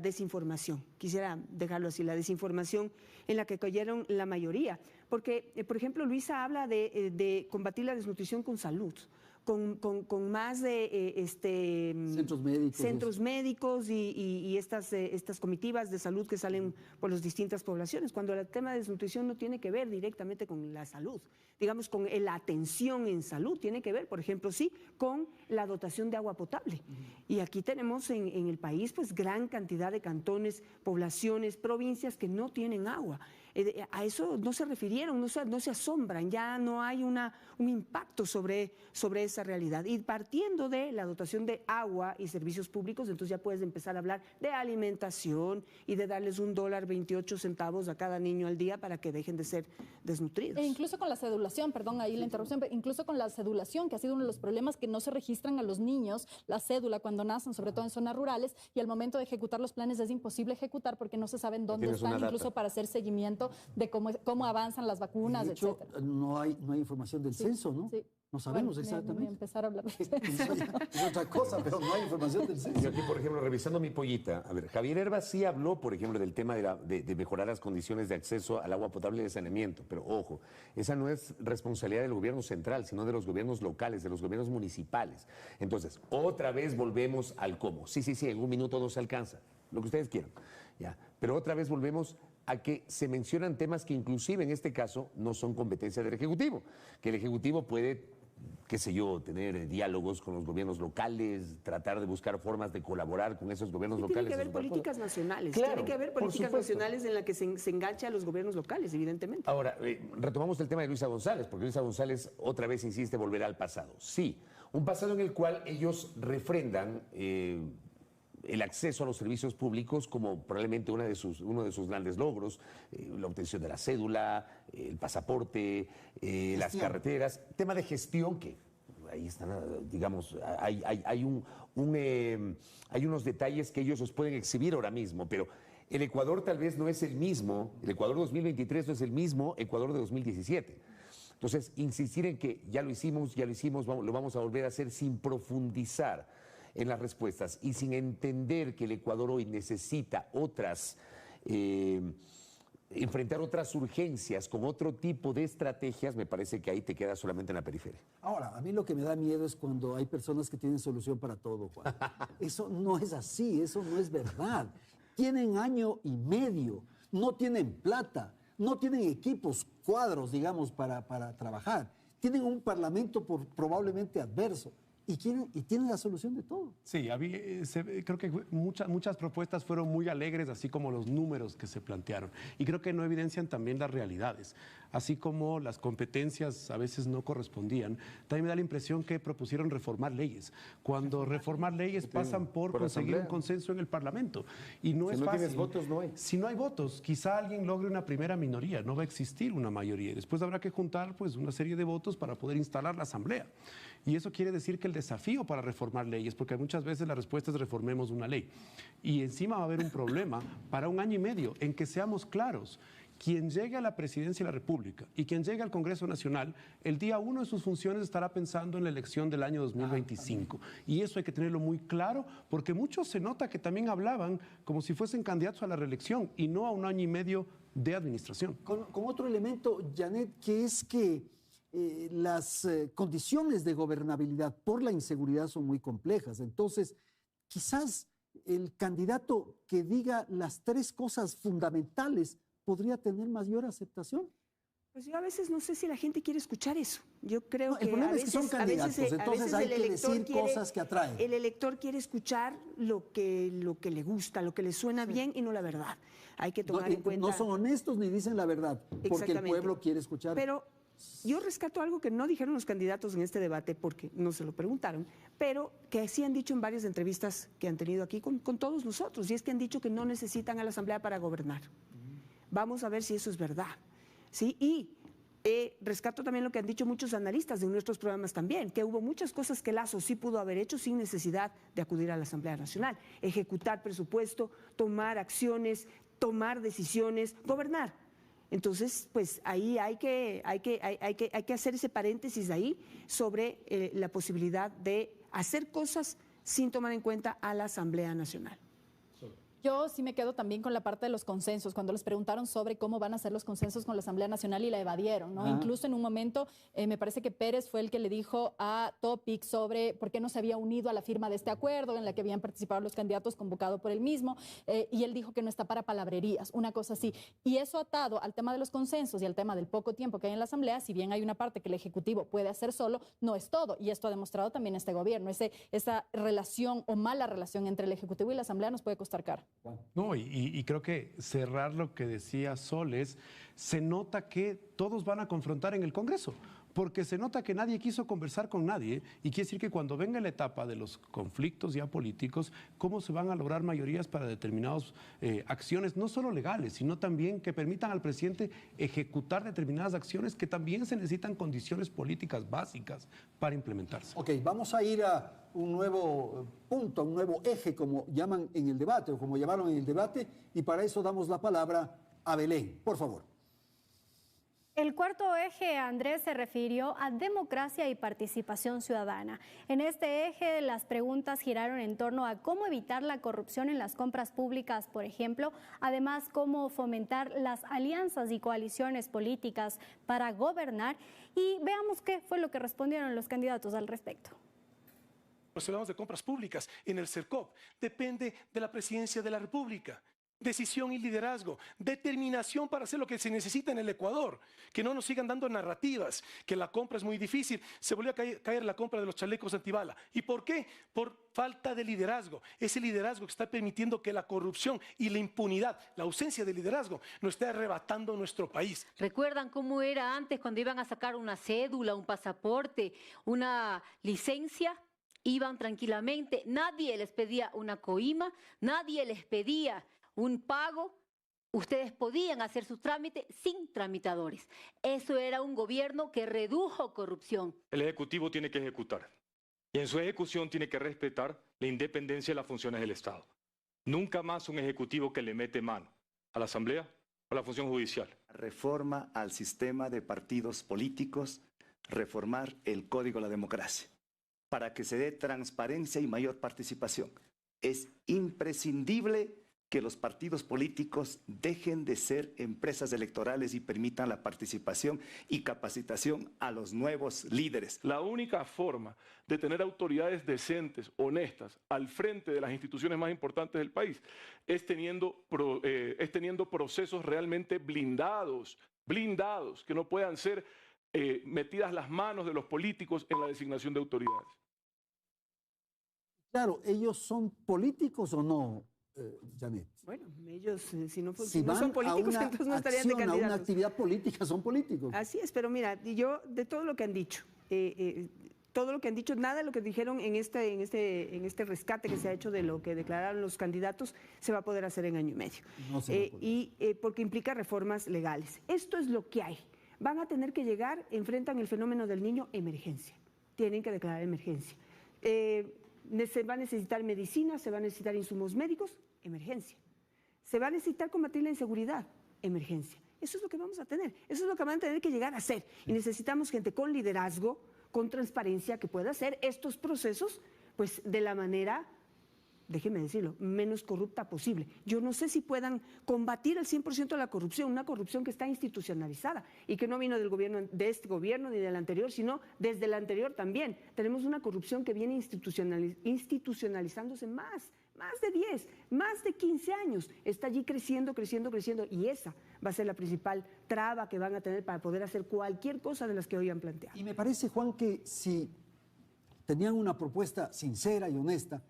desinformación. Quisiera dejarlo así, la desinformación en la que cayeron la mayoría. Porque, por ejemplo, Luisa habla de combatir la desnutrición con salud. Con más de centros médicos y estas comitivas de salud que salen por las distintas poblaciones, cuando el tema de desnutrición no tiene que ver directamente con la salud, digamos con la atención en salud, tiene que ver, por ejemplo, sí, con la dotación de agua potable. Y aquí tenemos en el país pues gran cantidad de cantones, poblaciones, provincias que no tienen agua. A eso no se refirieron, no se asombran, ya no hay un impacto sobre esa realidad. Y partiendo de la dotación de agua y servicios públicos, entonces ya puedes empezar a hablar de alimentación y de darles $1.28 a cada niño al día para que dejen de ser desnutridos. E incluso con la cedulación, perdón, ahí la interrupción, incluso con la cedulación, que ha sido uno de los problemas, que no se registran a los niños la cédula cuando nacen, sobre todo en zonas rurales, y al momento de ejecutar los planes es imposible ejecutar porque no se saben dónde están, incluso para hacer seguimiento de cómo avanzan las vacunas, de hecho, etcétera. No hay información del censo, ¿no? Sí. No sabemos Bueno, exactamente. empezar a hablar de Es otra cosa, pero no hay información del censo. Yo aquí, por ejemplo, revisando mi pollita, a ver, Javier Herba sí habló, por ejemplo, del tema de mejorar las condiciones de acceso al agua potable y de saneamiento, pero ojo, esa no es responsabilidad del gobierno central, sino de los gobiernos locales, de los gobiernos municipales. Entonces, otra vez volvemos al cómo. Sí, en un minuto no se alcanza, lo que ustedes quieran, ya. Pero otra vez volvemos a que se mencionan temas que inclusive en este caso no son competencia del Ejecutivo, que el Ejecutivo puede, qué sé yo, tener diálogos con los gobiernos locales, tratar de buscar formas de colaborar con esos gobiernos locales. Tiene que haber políticas nacionales, Claro, tiene que haber por políticas supuesto. nacionales en las que se enganche a los gobiernos locales, evidentemente. Ahora, retomamos el tema de Luisa González, porque Luisa González otra vez insiste volver al pasado. Sí, un pasado en el cual ellos refrendan el acceso a los servicios públicos como probablemente uno de sus grandes logros, la obtención de la cédula, el pasaporte, las carreteras, tema de gestión que ahí están, digamos, hay unos detalles que ellos los pueden exhibir ahora mismo, pero el Ecuador tal vez no es el mismo, el Ecuador 2023 no es el mismo Ecuador de 2017. Entonces, insistir en que ya lo hicimos, lo vamos a volver a hacer sin profundizar en las respuestas y sin entender que el Ecuador hoy necesita enfrentar otras urgencias con otro tipo de estrategias, me parece que ahí te quedas solamente en la periferia. Ahora, a mí lo que me da miedo es cuando hay personas que tienen solución para todo, Juan. Eso no es así, eso no es verdad. Tienen año y medio, no tienen plata, no tienen equipos, cuadros, digamos, para trabajar. Tienen un parlamento probablemente adverso. Y tienen la solución de todo. Sí, creo que muchas propuestas fueron muy alegres, así como los números que se plantearon. Y creo que no evidencian también las realidades. Así como las competencias a veces no correspondían, también me da la impresión que propusieron reformar leyes. Cuando reformar leyes pasan por conseguir un consenso en el Parlamento. Y no es fácil. Si no tienes votos, no hay. Si no hay votos, quizá alguien logre una primera minoría, no va a existir una mayoría. Después habrá que juntar pues, una serie de votos para poder instalar la Asamblea. Y eso quiere decir que el desafío para reformar leyes, porque muchas veces la respuesta es reformemos una ley. Y encima va a haber un problema para 1 año y medio en que seamos claros. Quien llegue a la presidencia de la República y quien llegue al Congreso Nacional, el día 1 de sus funciones estará pensando en la elección del año 2025. Y eso hay que tenerlo muy claro, porque muchos se nota que también hablaban como si fuesen candidatos a la reelección y no a 1 año y medio de administración. Con otro elemento, Janet, que es que las condiciones de gobernabilidad por la inseguridad son muy complejas. Entonces, quizás el candidato que diga las 3 cosas fundamentales podría tener mayor aceptación. Pues yo a veces no sé si la gente quiere escuchar eso. Yo creo que el problema es que son candidatos, entonces hay que decir cosas que atraen. El elector quiere escuchar lo que le gusta, lo que le suena bien y no la verdad. Hay que tomar en cuenta. No son honestos ni dicen la verdad, porque el pueblo quiere escuchar. Pero yo rescato algo que no dijeron los candidatos en este debate porque no se lo preguntaron, pero que sí han dicho en varias entrevistas que han tenido aquí con todos nosotros, y es que han dicho que no necesitan a la Asamblea para gobernar. Vamos a ver si eso es verdad. ¿Sí? Y rescato también lo que han dicho muchos analistas de nuestros programas también, que hubo muchas cosas que Lasso sí pudo haber hecho sin necesidad de acudir a la Asamblea Nacional. Ejecutar presupuesto, tomar acciones, tomar decisiones, gobernar. Entonces, pues ahí hay que hacer ese paréntesis ahí sobre la posibilidad de hacer cosas sin tomar en cuenta a la Asamblea Nacional. Yo sí me quedo también con la parte de los consensos, cuando les preguntaron sobre cómo van a ser los consensos con la Asamblea Nacional y la evadieron, ¿no? Incluso en un momento me parece que Pérez fue el que le dijo a Topic sobre por qué no se había unido a la firma de este acuerdo en la que habían participado los candidatos convocado por él mismo, y él dijo que no está para palabrerías, una cosa así. Y eso atado al tema de los consensos y al tema del poco tiempo que hay en la Asamblea, si bien hay una parte que el Ejecutivo puede hacer solo, no es todo, y esto ha demostrado también este gobierno. Esa relación o mala relación entre el Ejecutivo y la Asamblea nos puede costar caro. No, y creo que cerrar lo que decía Sol es, se nota que todos van a confrontar en el Congreso, porque se nota que nadie quiso conversar con nadie, y quiere decir que cuando venga la etapa de los conflictos ya políticos, cómo se van a lograr mayorías para determinadas acciones, no solo legales, sino también que permitan al presidente ejecutar determinadas acciones que también se necesitan condiciones políticas básicas para implementarse. Ok, vamos a ir a un nuevo punto, a un nuevo eje, como llaman en el debate, o como llamaron en el debate, y para eso damos la palabra a Belén, por favor. El cuarto eje, Andrés, se refirió a democracia y participación ciudadana. En este eje, las preguntas giraron en torno a cómo evitar la corrupción en las compras públicas, por ejemplo, además cómo fomentar las alianzas y coaliciones políticas para gobernar. Y veamos qué fue lo que respondieron los candidatos al respecto. Pues hablamos de compras públicas en el CERCOP, depende de la Presidencia de la República. Decisión y liderazgo, determinación para hacer lo que se necesita en el Ecuador, que no nos sigan dando narrativas, que la compra es muy difícil, se volvió a caer la compra de los chalecos antibala. ¿Y por qué? Por falta de liderazgo, ese liderazgo que está permitiendo que la corrupción y la impunidad, la ausencia de liderazgo, nos esté arrebatando nuestro país. ¿Recuerdan cómo era antes cuando iban a sacar una cédula, un pasaporte, una licencia? Iban tranquilamente, nadie les pedía una coima, nadie les pedía un pago, ustedes podían hacer su trámite sin tramitadores. Eso era un gobierno que redujo corrupción. El Ejecutivo tiene que ejecutar y en su ejecución tiene que respetar la independencia de las funciones del Estado. Nunca más un Ejecutivo que le mete mano a la Asamblea o a la función judicial. Reforma al sistema de partidos políticos, reformar el Código de la Democracia, para que se dé transparencia y mayor participación. Es imprescindible que los partidos políticos dejen de ser empresas electorales y permitan la participación y capacitación a los nuevos líderes. La única forma de tener autoridades decentes, honestas, al frente de las instituciones más importantes del país es teniendo procesos realmente blindados, que no puedan ser metidas las manos de los políticos en la designación de autoridades. Claro, ¿ellos son políticos o no, Janet? Bueno, ellos, si no Si son políticos, entonces no estarían de candidatos. A una actividad política, son políticos. Así es, pero mira, yo de todo lo que han dicho, nada de lo que dijeron en este rescate que se ha hecho de lo que declararon los candidatos se va a poder hacer en año y medio. No se va a poder. Porque implica reformas legales. Esto es lo que hay. Van a tener que llegar, enfrentan el fenómeno del niño, emergencia. Tienen que declarar emergencia. Se va a necesitar medicina, se va a necesitar insumos médicos, emergencia. Se va a necesitar combatir la inseguridad, emergencia. Eso es lo que vamos a tener, eso es lo que van a tener que llegar a hacer. Y necesitamos gente con liderazgo, con transparencia, que pueda hacer estos procesos pues de la manera, déjeme decirlo, menos corrupta posible. Yo no sé si puedan combatir al 100% la corrupción, una corrupción que está institucionalizada y que no vino del gobierno, de este gobierno ni del anterior, sino desde el anterior también. Tenemos una corrupción que viene institucionalizándose más de 10, más de 15 años. Está allí creciendo y esa va a ser la principal traba que van a tener para poder hacer cualquier cosa de las que hoy han planteado. Y me parece, Juan, que si tenían una propuesta sincera y honesta,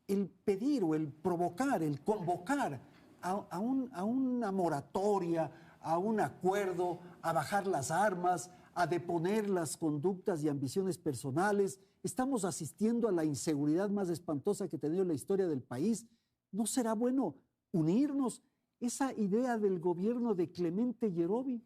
el pedir o el provocar, el convocar a una moratoria, a un acuerdo, a bajar las armas, a deponer las conductas y ambiciones personales. Estamos asistiendo a la inseguridad más espantosa que ha tenido la historia del país. ¿No será bueno unirnos? Esa idea del gobierno de Clemente Yerovi.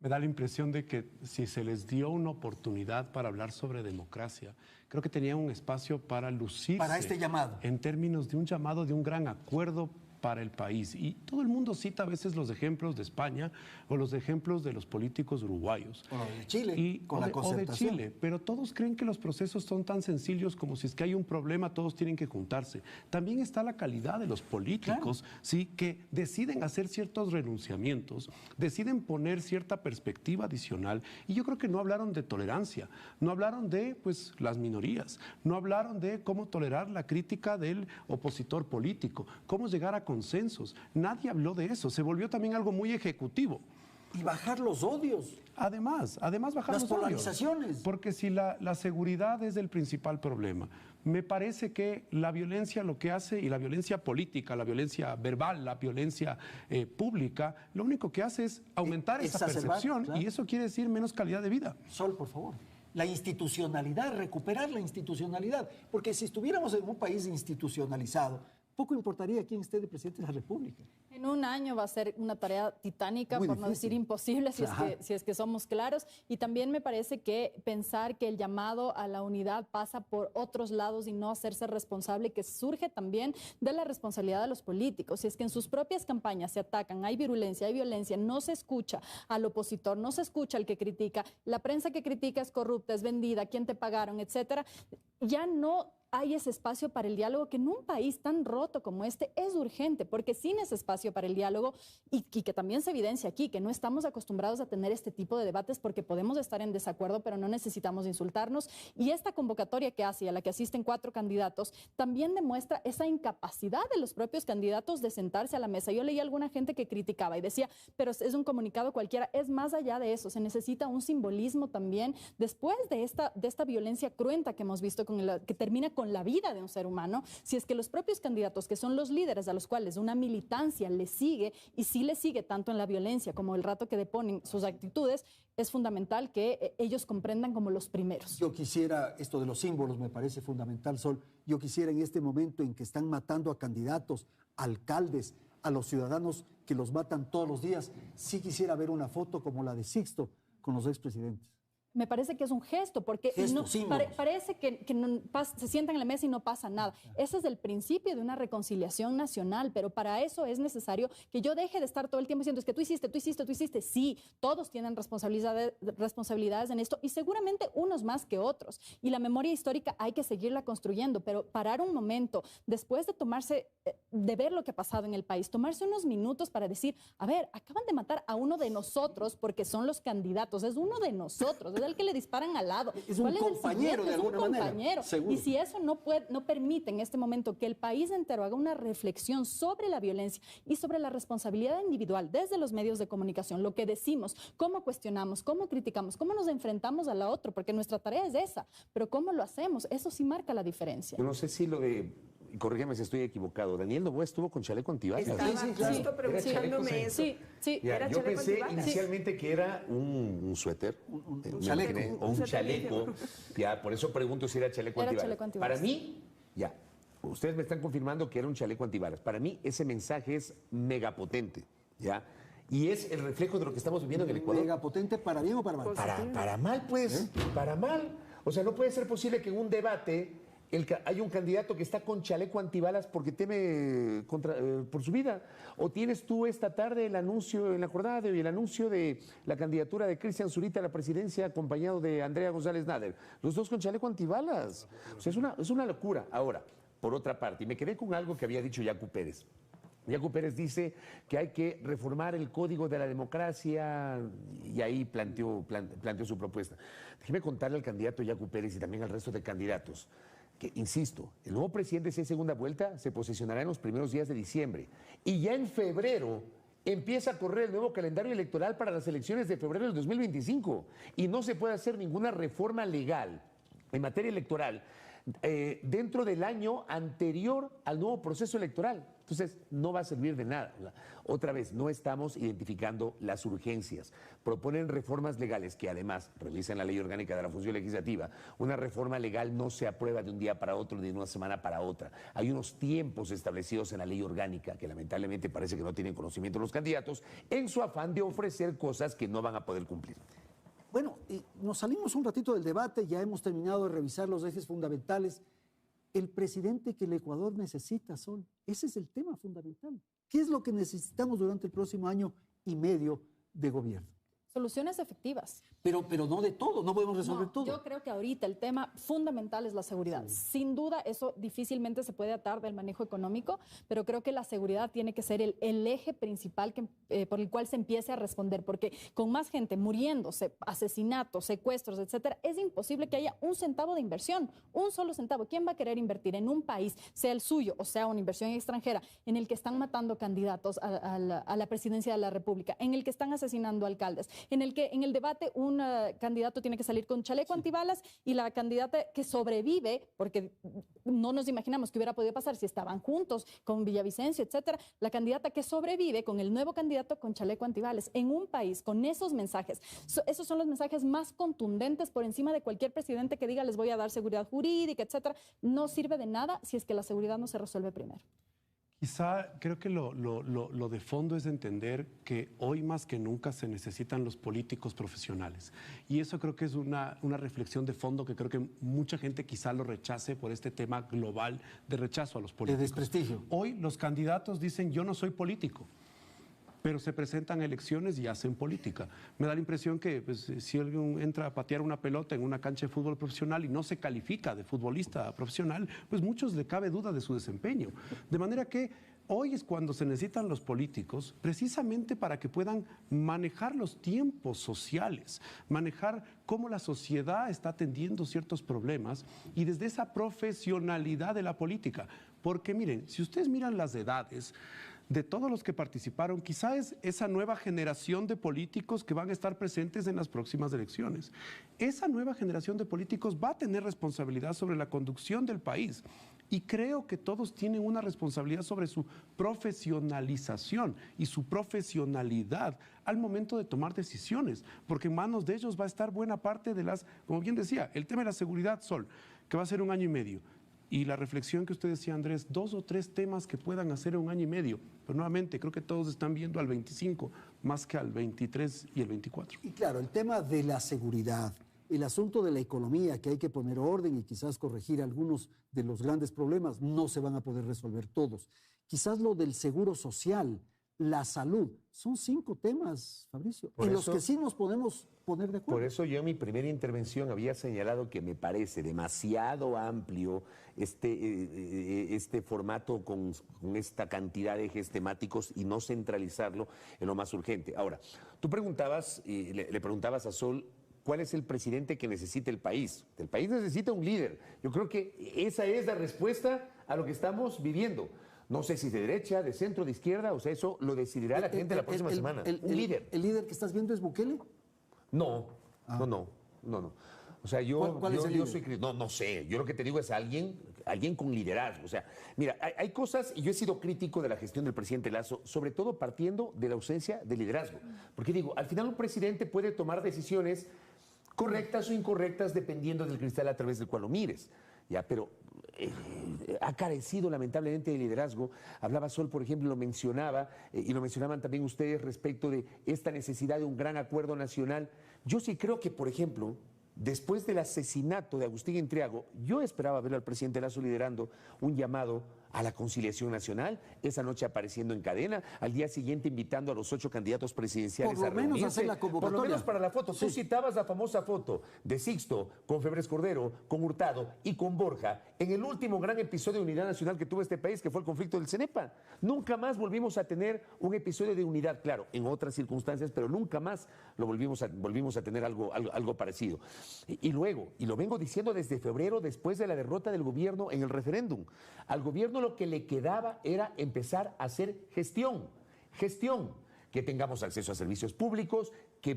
Me da la impresión de que si se les dio una oportunidad para hablar sobre democracia, creo que tenían un espacio para lucirse. Para este llamado. En términos de un llamado, de un gran acuerdo para el país. Y todo el mundo cita a veces los ejemplos de España o los ejemplos de los políticos uruguayos. O de Chile, con la concertación. O de Chile, pero todos creen que los procesos son tan sencillos como si es que hay un problema, todos tienen que juntarse. También está la calidad de los políticos, claro, ¿sí?, que deciden hacer ciertos renunciamientos, deciden poner cierta perspectiva adicional. Y yo creo que no hablaron de tolerancia, no hablaron de las minorías, no hablaron de cómo tolerar la crítica del opositor político, cómo llegar a consensos. Nadie habló de eso. Se volvió también algo muy ejecutivo. Y bajar los odios. Además bajar las los polarizaciones. Odios. Porque si la seguridad es el principal problema, me parece que la violencia lo que hace, y la violencia política, la violencia verbal, la violencia pública, lo único que hace es aumentar esa percepción, claro, y eso quiere decir menos calidad de vida. Sol, por favor. La institucionalidad, recuperar la institucionalidad. Porque si estuviéramos en un país institucionalizado, poco importaría quién esté de presidente de la República. En un año va a ser una tarea titánica, Muy por no difícil. decir imposible, si es que somos claros. Y también me parece que pensar que el llamado a la unidad pasa por otros lados y no hacerse responsable, que surge también de la responsabilidad de los políticos. Si es que en sus propias campañas se atacan, hay virulencia, hay violencia, no se escucha al opositor, no se escucha al que critica, la prensa que critica es corrupta, es vendida, quién te pagaron, etcétera, ya no hay ese espacio para el diálogo que en un país tan roto como este es urgente, porque sin ese espacio para el diálogo y que también se evidencia aquí, que no estamos acostumbrados a tener este tipo de debates porque podemos estar en desacuerdo, pero no necesitamos insultarnos. Y esta convocatoria que hace, a la que asisten 4 candidatos, también demuestra esa incapacidad de los propios candidatos de sentarse a la mesa. Yo leí a alguna gente que criticaba y decía, pero es un comunicado cualquiera. Es más allá de eso, se necesita un simbolismo también después de esta violencia cruenta que hemos visto, que termina con la vida de un ser humano. Si es que los propios candidatos, que son los líderes a los cuales una militancia le sigue, y sí le sigue tanto en la violencia como el rato que deponen sus actitudes, es fundamental que ellos comprendan como los primeros. Yo quisiera, esto de los símbolos me parece fundamental, Sol, yo quisiera en este momento en que están matando a candidatos, alcaldes, a los ciudadanos que los matan todos los días, sí quisiera ver una foto como la de Sixto con los expresidentes. Me parece que es un gesto, porque parece que se sientan en la mesa y no pasa nada. Ese es el principio de una reconciliación nacional, pero para eso es necesario que yo deje de estar todo el tiempo diciendo, es que tú hiciste. Sí, todos tienen responsabilidades en esto y seguramente unos más que otros. Y la memoria histórica hay que seguirla construyendo, pero parar un momento, después de ver lo que ha pasado en el país, tomarse unos minutos para decir, a ver, acaban de matar a uno de nosotros porque son los candidatos, es uno de nosotros, es el que le disparan al lado. Es un compañero de alguna manera. Y si eso no permite en este momento que el país entero haga una reflexión sobre la violencia y sobre la responsabilidad individual desde los medios de comunicación, lo que decimos, cómo cuestionamos, cómo criticamos, cómo nos enfrentamos a la otra, porque nuestra tarea es esa, pero cómo lo hacemos, eso sí marca la diferencia. Yo no sé si lo de, corrígeme si estoy equivocado, Daniel Noboa estuvo con chaleco antibalas. Estaba justo preguntándome eso. Sí. Ya, yo pensé inicialmente que era un suéter, un chaleco, o un chaleco. Ya, por eso pregunto si era chaleco antibalas. Para mí, ya, ustedes me están confirmando que era un chaleco antibalas. Para mí ese mensaje es megapotente, ¿ya? Y es el reflejo de lo que estamos viviendo en el Ecuador. ¿Megapotente para bien o para mal? Para mal, pues, para mal. O sea, no puede ser posible que en un debate hay un candidato que está con chaleco antibalas porque teme por su vida. O tienes tú esta tarde el anuncio, en la jornada de hoy, el anuncio de la candidatura de Cristian Zurita a la presidencia acompañado de Andrea González Nader. Los dos con chaleco antibalas. O sea, es una locura. Ahora, por otra parte, y me quedé con algo que había dicho Yacu Pérez. Yacu Pérez dice que hay que reformar el Código de la Democracia y ahí planteó su propuesta. Déjeme contarle al candidato Yacu Pérez y también al resto de candidatos que, insisto, el nuevo presidente, si hay segunda vuelta, se posicionará en los primeros días de diciembre. Y ya en febrero empieza a correr el nuevo calendario electoral para las elecciones de febrero del 2025. Y no se puede hacer ninguna reforma legal en materia electoral dentro del año anterior al nuevo proceso electoral. Entonces, no va a servir de nada. Otra vez, no estamos identificando las urgencias. Proponen reformas legales que además revisan la ley orgánica de la función legislativa. Una reforma legal no se aprueba de un día para otro ni de una semana para otra. Hay unos tiempos establecidos en la ley orgánica que lamentablemente parece que no tienen conocimiento los candidatos en su afán de ofrecer cosas que no van a poder cumplir. Bueno, nos salimos un ratito del debate, ya hemos terminado de revisar los ejes fundamentales. El presidente que el Ecuador necesita, Sol, ese es el tema fundamental. ¿Qué es lo que necesitamos durante el próximo año y medio de gobierno? Soluciones efectivas. Pero no de todo, no podemos resolver todo. Yo creo que ahorita el tema fundamental es la seguridad. Sí. Sin duda, eso difícilmente se puede atar del manejo económico, pero creo que la seguridad tiene que ser el eje principal por el cual se empiece a responder, porque con más gente muriéndose, asesinatos, secuestros, etcétera, es imposible que haya un centavo de inversión, un solo centavo. ¿Quién va a querer invertir en un país, sea el suyo o sea una inversión extranjera, en el que están matando candidatos a la presidencia de la República, en el que están asesinando alcaldes, en el que en el debate un candidato tiene que salir con chaleco antibalas y la candidata que sobrevive, porque no nos imaginamos que hubiera podido pasar si estaban juntos con Villavicencio, etcétera, la candidata que sobrevive con el nuevo candidato con chaleco antibalas en un país con esos mensajes. Esos son los mensajes más contundentes por encima de cualquier presidente que diga les voy a dar seguridad jurídica, etcétera. No sirve de nada si es que la seguridad no se resuelve primero. Quizá creo que lo de fondo es entender que hoy más que nunca se necesitan los políticos profesionales. Y eso creo que es una reflexión de fondo que creo que mucha gente quizá lo rechace por este tema global de rechazo a los políticos. De desprestigio. Hoy los candidatos dicen yo no soy político, pero se presentan a elecciones y hacen política. Me da la impresión que pues, si alguien entra a patear una pelota en una cancha de fútbol profesional y no se califica de futbolista profesional, pues muchos le cabe duda de su desempeño. De manera que hoy es cuando se necesitan los políticos precisamente para que puedan manejar los tiempos sociales, manejar cómo la sociedad está atendiendo ciertos problemas y desde esa profesionalidad de la política. Porque miren, si ustedes miran las edades de todos los que participaron, quizá es esa nueva generación de políticos que van a estar presentes en las próximas elecciones. Esa nueva generación de políticos va a tener responsabilidad sobre la conducción del país. Y creo que todos tienen una responsabilidad sobre su profesionalización y su profesionalidad al momento de tomar decisiones, porque en manos de ellos va a estar buena parte de las, como bien decía, el tema de la seguridad, Sol, que va a ser 1 año y medio. Y la reflexión que usted decía, Andrés, 2 o 3 temas que puedan hacer en 1 año y medio. Pero nuevamente, creo que todos están viendo al 25 más que al 23 y el 24. Y claro, el tema de la seguridad, el asunto de la economía, que hay que poner orden y quizás corregir algunos de los grandes problemas, no se van a poder resolver todos. Quizás lo del seguro social, la salud, son 5 temas, Fabricio, en los que sí nos podemos poner de acuerdo. Por eso yo en mi primera intervención había señalado que me parece demasiado amplio este formato con esta cantidad de ejes temáticos y no centralizarlo en lo más urgente. Ahora, tú preguntabas, le preguntabas a Sol, ¿cuál es el presidente que necesita el país? El país necesita un líder. Yo creo que esa es la respuesta a lo que estamos viviendo. No sé si de derecha, de centro, de izquierda, o sea, eso lo decidirá la gente la próxima semana. Un líder. ¿El líder que estás viendo es Bukele? No. O sea, ¿Cuál es el líder? No sé. Yo lo que te digo es alguien con liderazgo. O sea, mira, hay cosas, y yo he sido crítico de la gestión del presidente Lasso, sobre todo partiendo de la ausencia de liderazgo. Porque digo, al final un presidente puede tomar decisiones correctas o incorrectas dependiendo del cristal a través del cual lo mires. Ya, pero ha carecido lamentablemente de liderazgo. Hablaba Sol, por ejemplo, lo mencionaba, y lo mencionaban también ustedes respecto de esta necesidad de un gran acuerdo nacional. Yo sí creo que, por ejemplo, después del asesinato de Agustín Intriago, yo esperaba ver al presidente Lasso liderando un llamado a la conciliación nacional, esa noche apareciendo en cadena, al día siguiente invitando a los 8 candidatos presidenciales a reunirse. Por lo menos hacer la convocatoria. Por lo menos para la foto. Sí. Tú citabas la famosa foto de Sixto con Febres Cordero, con Hurtado y con Borja en el último gran episodio de unidad nacional que tuvo este país, que fue el conflicto del Cenepa. Nunca más volvimos a tener un episodio de unidad, claro, en otras circunstancias, pero nunca más lo volvimos a tener algo parecido. Y luego, y lo vengo diciendo desde febrero, después de la derrota del gobierno en el referéndum, al gobierno lo que le quedaba era empezar a hacer gestión, que tengamos acceso a servicios públicos, que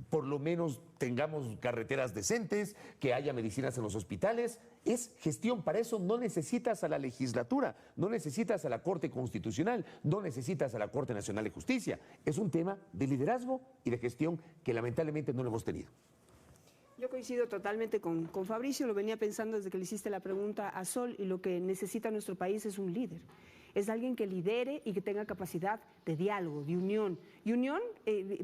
por lo menos tengamos carreteras decentes, que haya medicinas en los hospitales. Es gestión. Para eso no necesitas a la legislatura, no necesitas a la Corte Constitucional, no necesitas a la Corte Nacional de Justicia. Es un tema de liderazgo y de gestión que lamentablemente no lo hemos tenido. Yo coincido totalmente con Fabricio, lo venía pensando desde que le hiciste la pregunta a Sol, y lo que necesita nuestro país es un líder. Es alguien que lidere y que tenga capacidad de diálogo, de unión. Y unión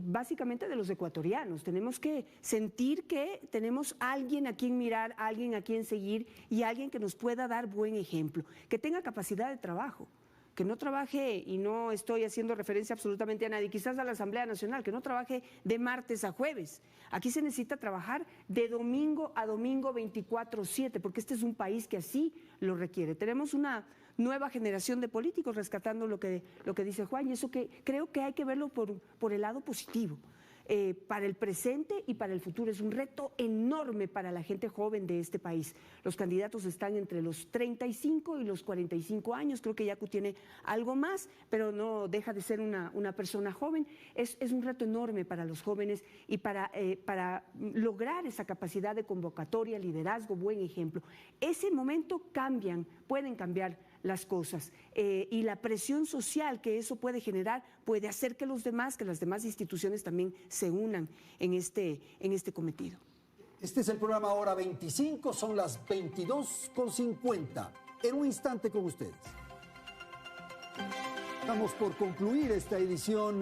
básicamente de los ecuatorianos. Tenemos que sentir que tenemos alguien a quien mirar, alguien a quien seguir y alguien que nos pueda dar buen ejemplo, que tenga capacidad de trabajo. Que no trabaje, y no estoy haciendo referencia absolutamente a nadie, quizás a la Asamblea Nacional, que no trabaje de martes a jueves. Aquí se necesita trabajar de domingo a domingo 24/7, porque este es un país que así lo requiere. Tenemos una nueva generación de políticos rescatando lo que dice Juan, y eso que creo que hay que verlo por el lado positivo. Para el presente y para el futuro. Es un reto enorme para la gente joven de este país. Los candidatos están entre los 35 y los 45 años. Creo que Yacu tiene algo más, pero no deja de ser una persona joven. Es un reto enorme para los jóvenes y para lograr esa capacidad de convocatoria, liderazgo, buen ejemplo. Ese momento pueden cambiar las cosas, y la presión social que eso puede generar puede hacer que las demás instituciones también se unan en este cometido. Este es el programa Hora 25, son las 22:50. En un instante con ustedes. Estamos por concluir esta edición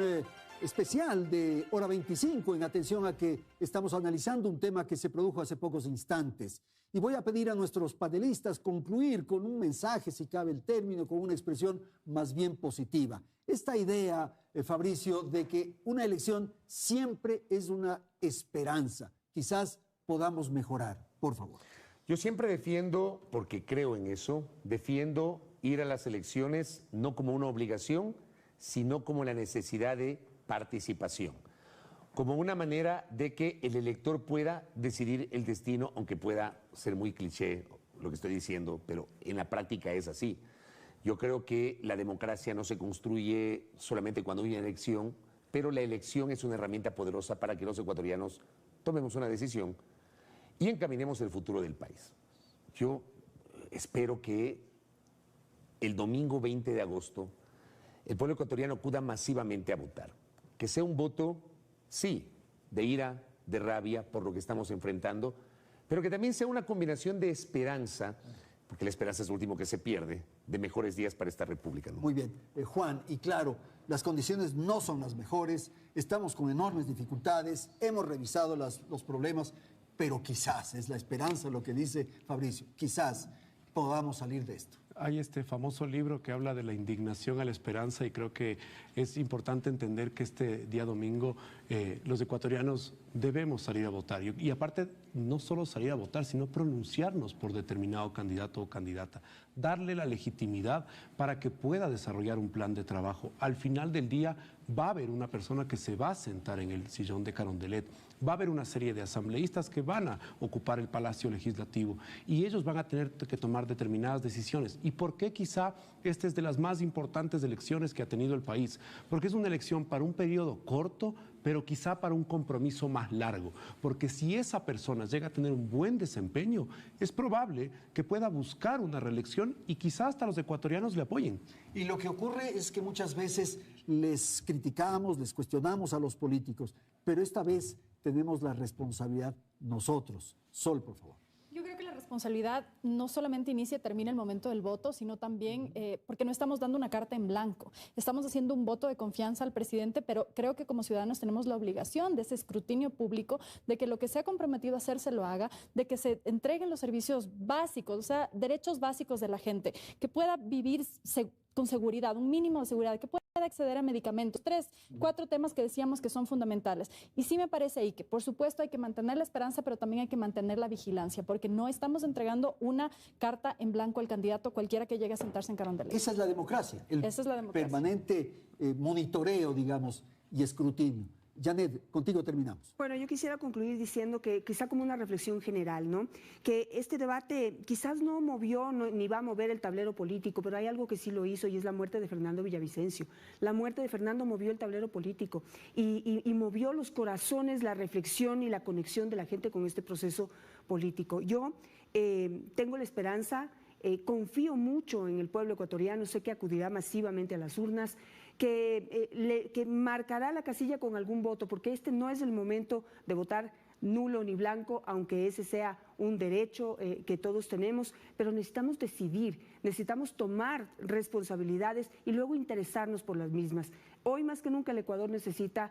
especial de Hora 25 en atención a que estamos analizando un tema que se produjo hace pocos instantes. Y voy a pedir a nuestros panelistas concluir con un mensaje, si cabe el término, con una expresión más bien positiva. Esta idea, Fabricio, de que una elección siempre es una esperanza. Quizás podamos mejorar. Por favor. Yo siempre defiendo, porque creo en eso, defiendo ir a las elecciones no como una obligación, sino como la necesidad de participación, como una manera de que el elector pueda decidir el destino, aunque pueda ser muy cliché lo que estoy diciendo, pero en la práctica es así. Yo creo que la democracia no se construye solamente cuando hay una elección, pero la elección es una herramienta poderosa para que los ecuatorianos tomemos una decisión y encaminemos el futuro del país. Yo espero que el domingo 20 de agosto el pueblo ecuatoriano acuda masivamente a votar. Que sea un voto, sí, de ira, de rabia por lo que estamos enfrentando, pero que también sea una combinación de esperanza, porque la esperanza es lo último que se pierde, de mejores días para esta república, ¿no? Muy bien. Juan, y claro, las condiciones no son las mejores, estamos con enormes dificultades, hemos revisado los problemas, pero quizás, es la esperanza lo que dice Fabricio, quizás podamos salir de esto. Hay este famoso libro que habla de la indignación a la esperanza y creo que es importante entender que este día domingo los ecuatorianos debemos salir a votar. Y aparte, no solo salir a votar, sino pronunciarnos por determinado candidato o candidata. Darle la legitimidad para que pueda desarrollar un plan de trabajo. Al final del día va a haber una persona que se va a sentar en el sillón de Carondelet. Va a haber una serie de asambleístas que van a ocupar el Palacio Legislativo y ellos van a tener que tomar determinadas decisiones. ¿Y por qué quizá esta es de las más importantes elecciones que ha tenido el país? Porque es una elección para un periodo corto, pero quizá para un compromiso más largo. Porque si esa persona llega a tener un buen desempeño, es probable que pueda buscar una reelección y quizá hasta los ecuatorianos le apoyen. Y lo que ocurre es que muchas veces les criticamos, les cuestionamos a los políticos, pero esta vez tenemos la responsabilidad nosotros. Sol, por favor. Yo creo que la responsabilidad no solamente inicia y termina el momento del voto, sino también porque no estamos dando una carta en blanco. Estamos haciendo un voto de confianza al presidente, pero creo que como ciudadanos tenemos la obligación de ese escrutinio público, de que lo que se ha comprometido a hacer se lo haga, de que se entreguen los servicios básicos, o sea, derechos básicos de la gente, que pueda vivir con seguridad, un mínimo de seguridad, que pueda acceder a medicamentos. 3, 4 temas que decíamos que son fundamentales. Y sí me parece ahí que, por supuesto, hay que mantener la esperanza, pero también hay que mantener la vigilancia, porque no estamos entregando una carta en blanco al candidato cualquiera que llegue a sentarse en Carondelet. Esa es la democracia, Esa es la democracia. Permanente monitoreo, digamos, y escrutinio. Janet, contigo terminamos. Bueno, yo quisiera concluir diciendo que quizá como una reflexión general, ¿no? Que este debate quizás no movió ni va a mover el tablero político, pero hay algo que sí lo hizo y es la muerte de Fernando Villavicencio. La muerte de Fernando movió el tablero político y movió los corazones, la reflexión y la conexión de la gente con este proceso político. Yo tengo la esperanza, confío mucho en el pueblo ecuatoriano, sé que acudirá masivamente a las urnas, que marcará la casilla con algún voto, porque este no es el momento de votar nulo ni blanco, aunque ese sea un derecho que todos tenemos, pero necesitamos decidir, necesitamos tomar responsabilidades y luego interesarnos por las mismas. Hoy más que nunca el Ecuador necesita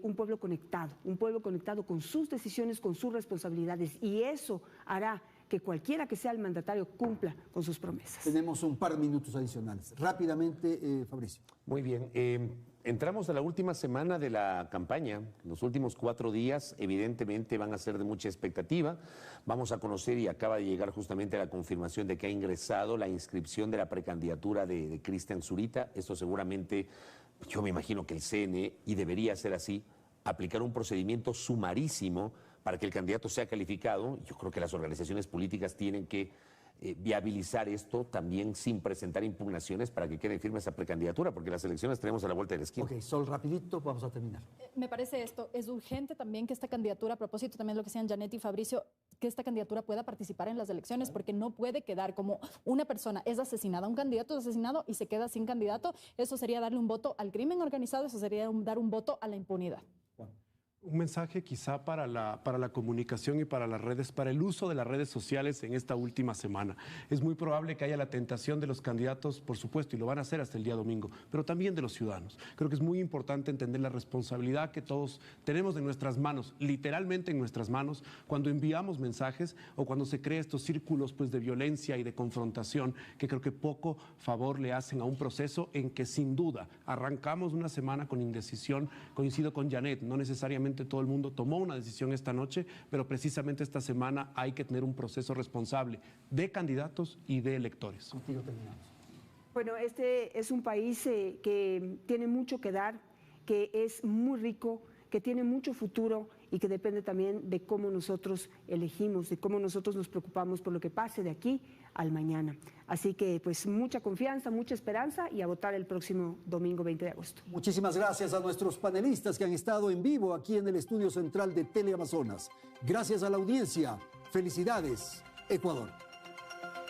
un pueblo conectado con sus decisiones, con sus responsabilidades, y eso hará que cualquiera que sea el mandatario cumpla con sus promesas. Tenemos un par de minutos adicionales. Rápidamente, Fabricio. Muy bien. Entramos a la última semana de la campaña. Los últimos 4 días evidentemente van a ser de mucha expectativa. Vamos a conocer, y acaba de llegar justamente la confirmación de que ha ingresado la inscripción de la precandidatura de Cristian Zurita. Esto seguramente, yo me imagino que el CNE, y debería ser así, aplicar un procedimiento sumarísimo para que el candidato sea calificado. Yo creo que las organizaciones políticas tienen que viabilizar esto también sin presentar impugnaciones para que quede firme esa precandidatura, porque las elecciones tenemos a la vuelta de la esquina. Ok, Sol, rapidito, vamos a terminar. Me parece esto, es urgente también que esta candidatura, a propósito también de lo que decían Janet y Fabricio, que esta candidatura pueda participar en las elecciones, porque no puede quedar como una persona es asesinada, un candidato es asesinado y se queda sin candidato. Eso sería darle un voto al crimen organizado, eso sería dar un voto a la impunidad. Un mensaje quizá para la comunicación y para las redes, para el uso de las redes sociales en esta última semana. Es muy probable que haya la tentación de los candidatos, por supuesto, y lo van a hacer hasta el día domingo, pero también de los ciudadanos. Creo que es muy importante entender la responsabilidad que todos tenemos en nuestras manos, literalmente en nuestras manos, cuando enviamos mensajes o cuando se crean estos círculos pues, de violencia y de confrontación, que creo que poco favor le hacen a un proceso en que sin duda arrancamos una semana con indecisión. Coincido con Janet, no necesariamente todo el mundo tomó una decisión esta noche, pero precisamente esta semana hay que tener un proceso responsable de candidatos y de electores. Contigo terminamos. Bueno, este es un país que tiene mucho que dar, que es muy rico, que tiene mucho futuro y que depende también de cómo nosotros elegimos, de cómo nosotros nos preocupamos por lo que pase de aquí al mañana. Así que pues mucha confianza, mucha esperanza y a votar el próximo domingo 20 de agosto. Muchísimas gracias a nuestros panelistas que han estado en vivo aquí en el estudio central de Teleamazonas. Gracias a la audiencia. Felicidades, Ecuador.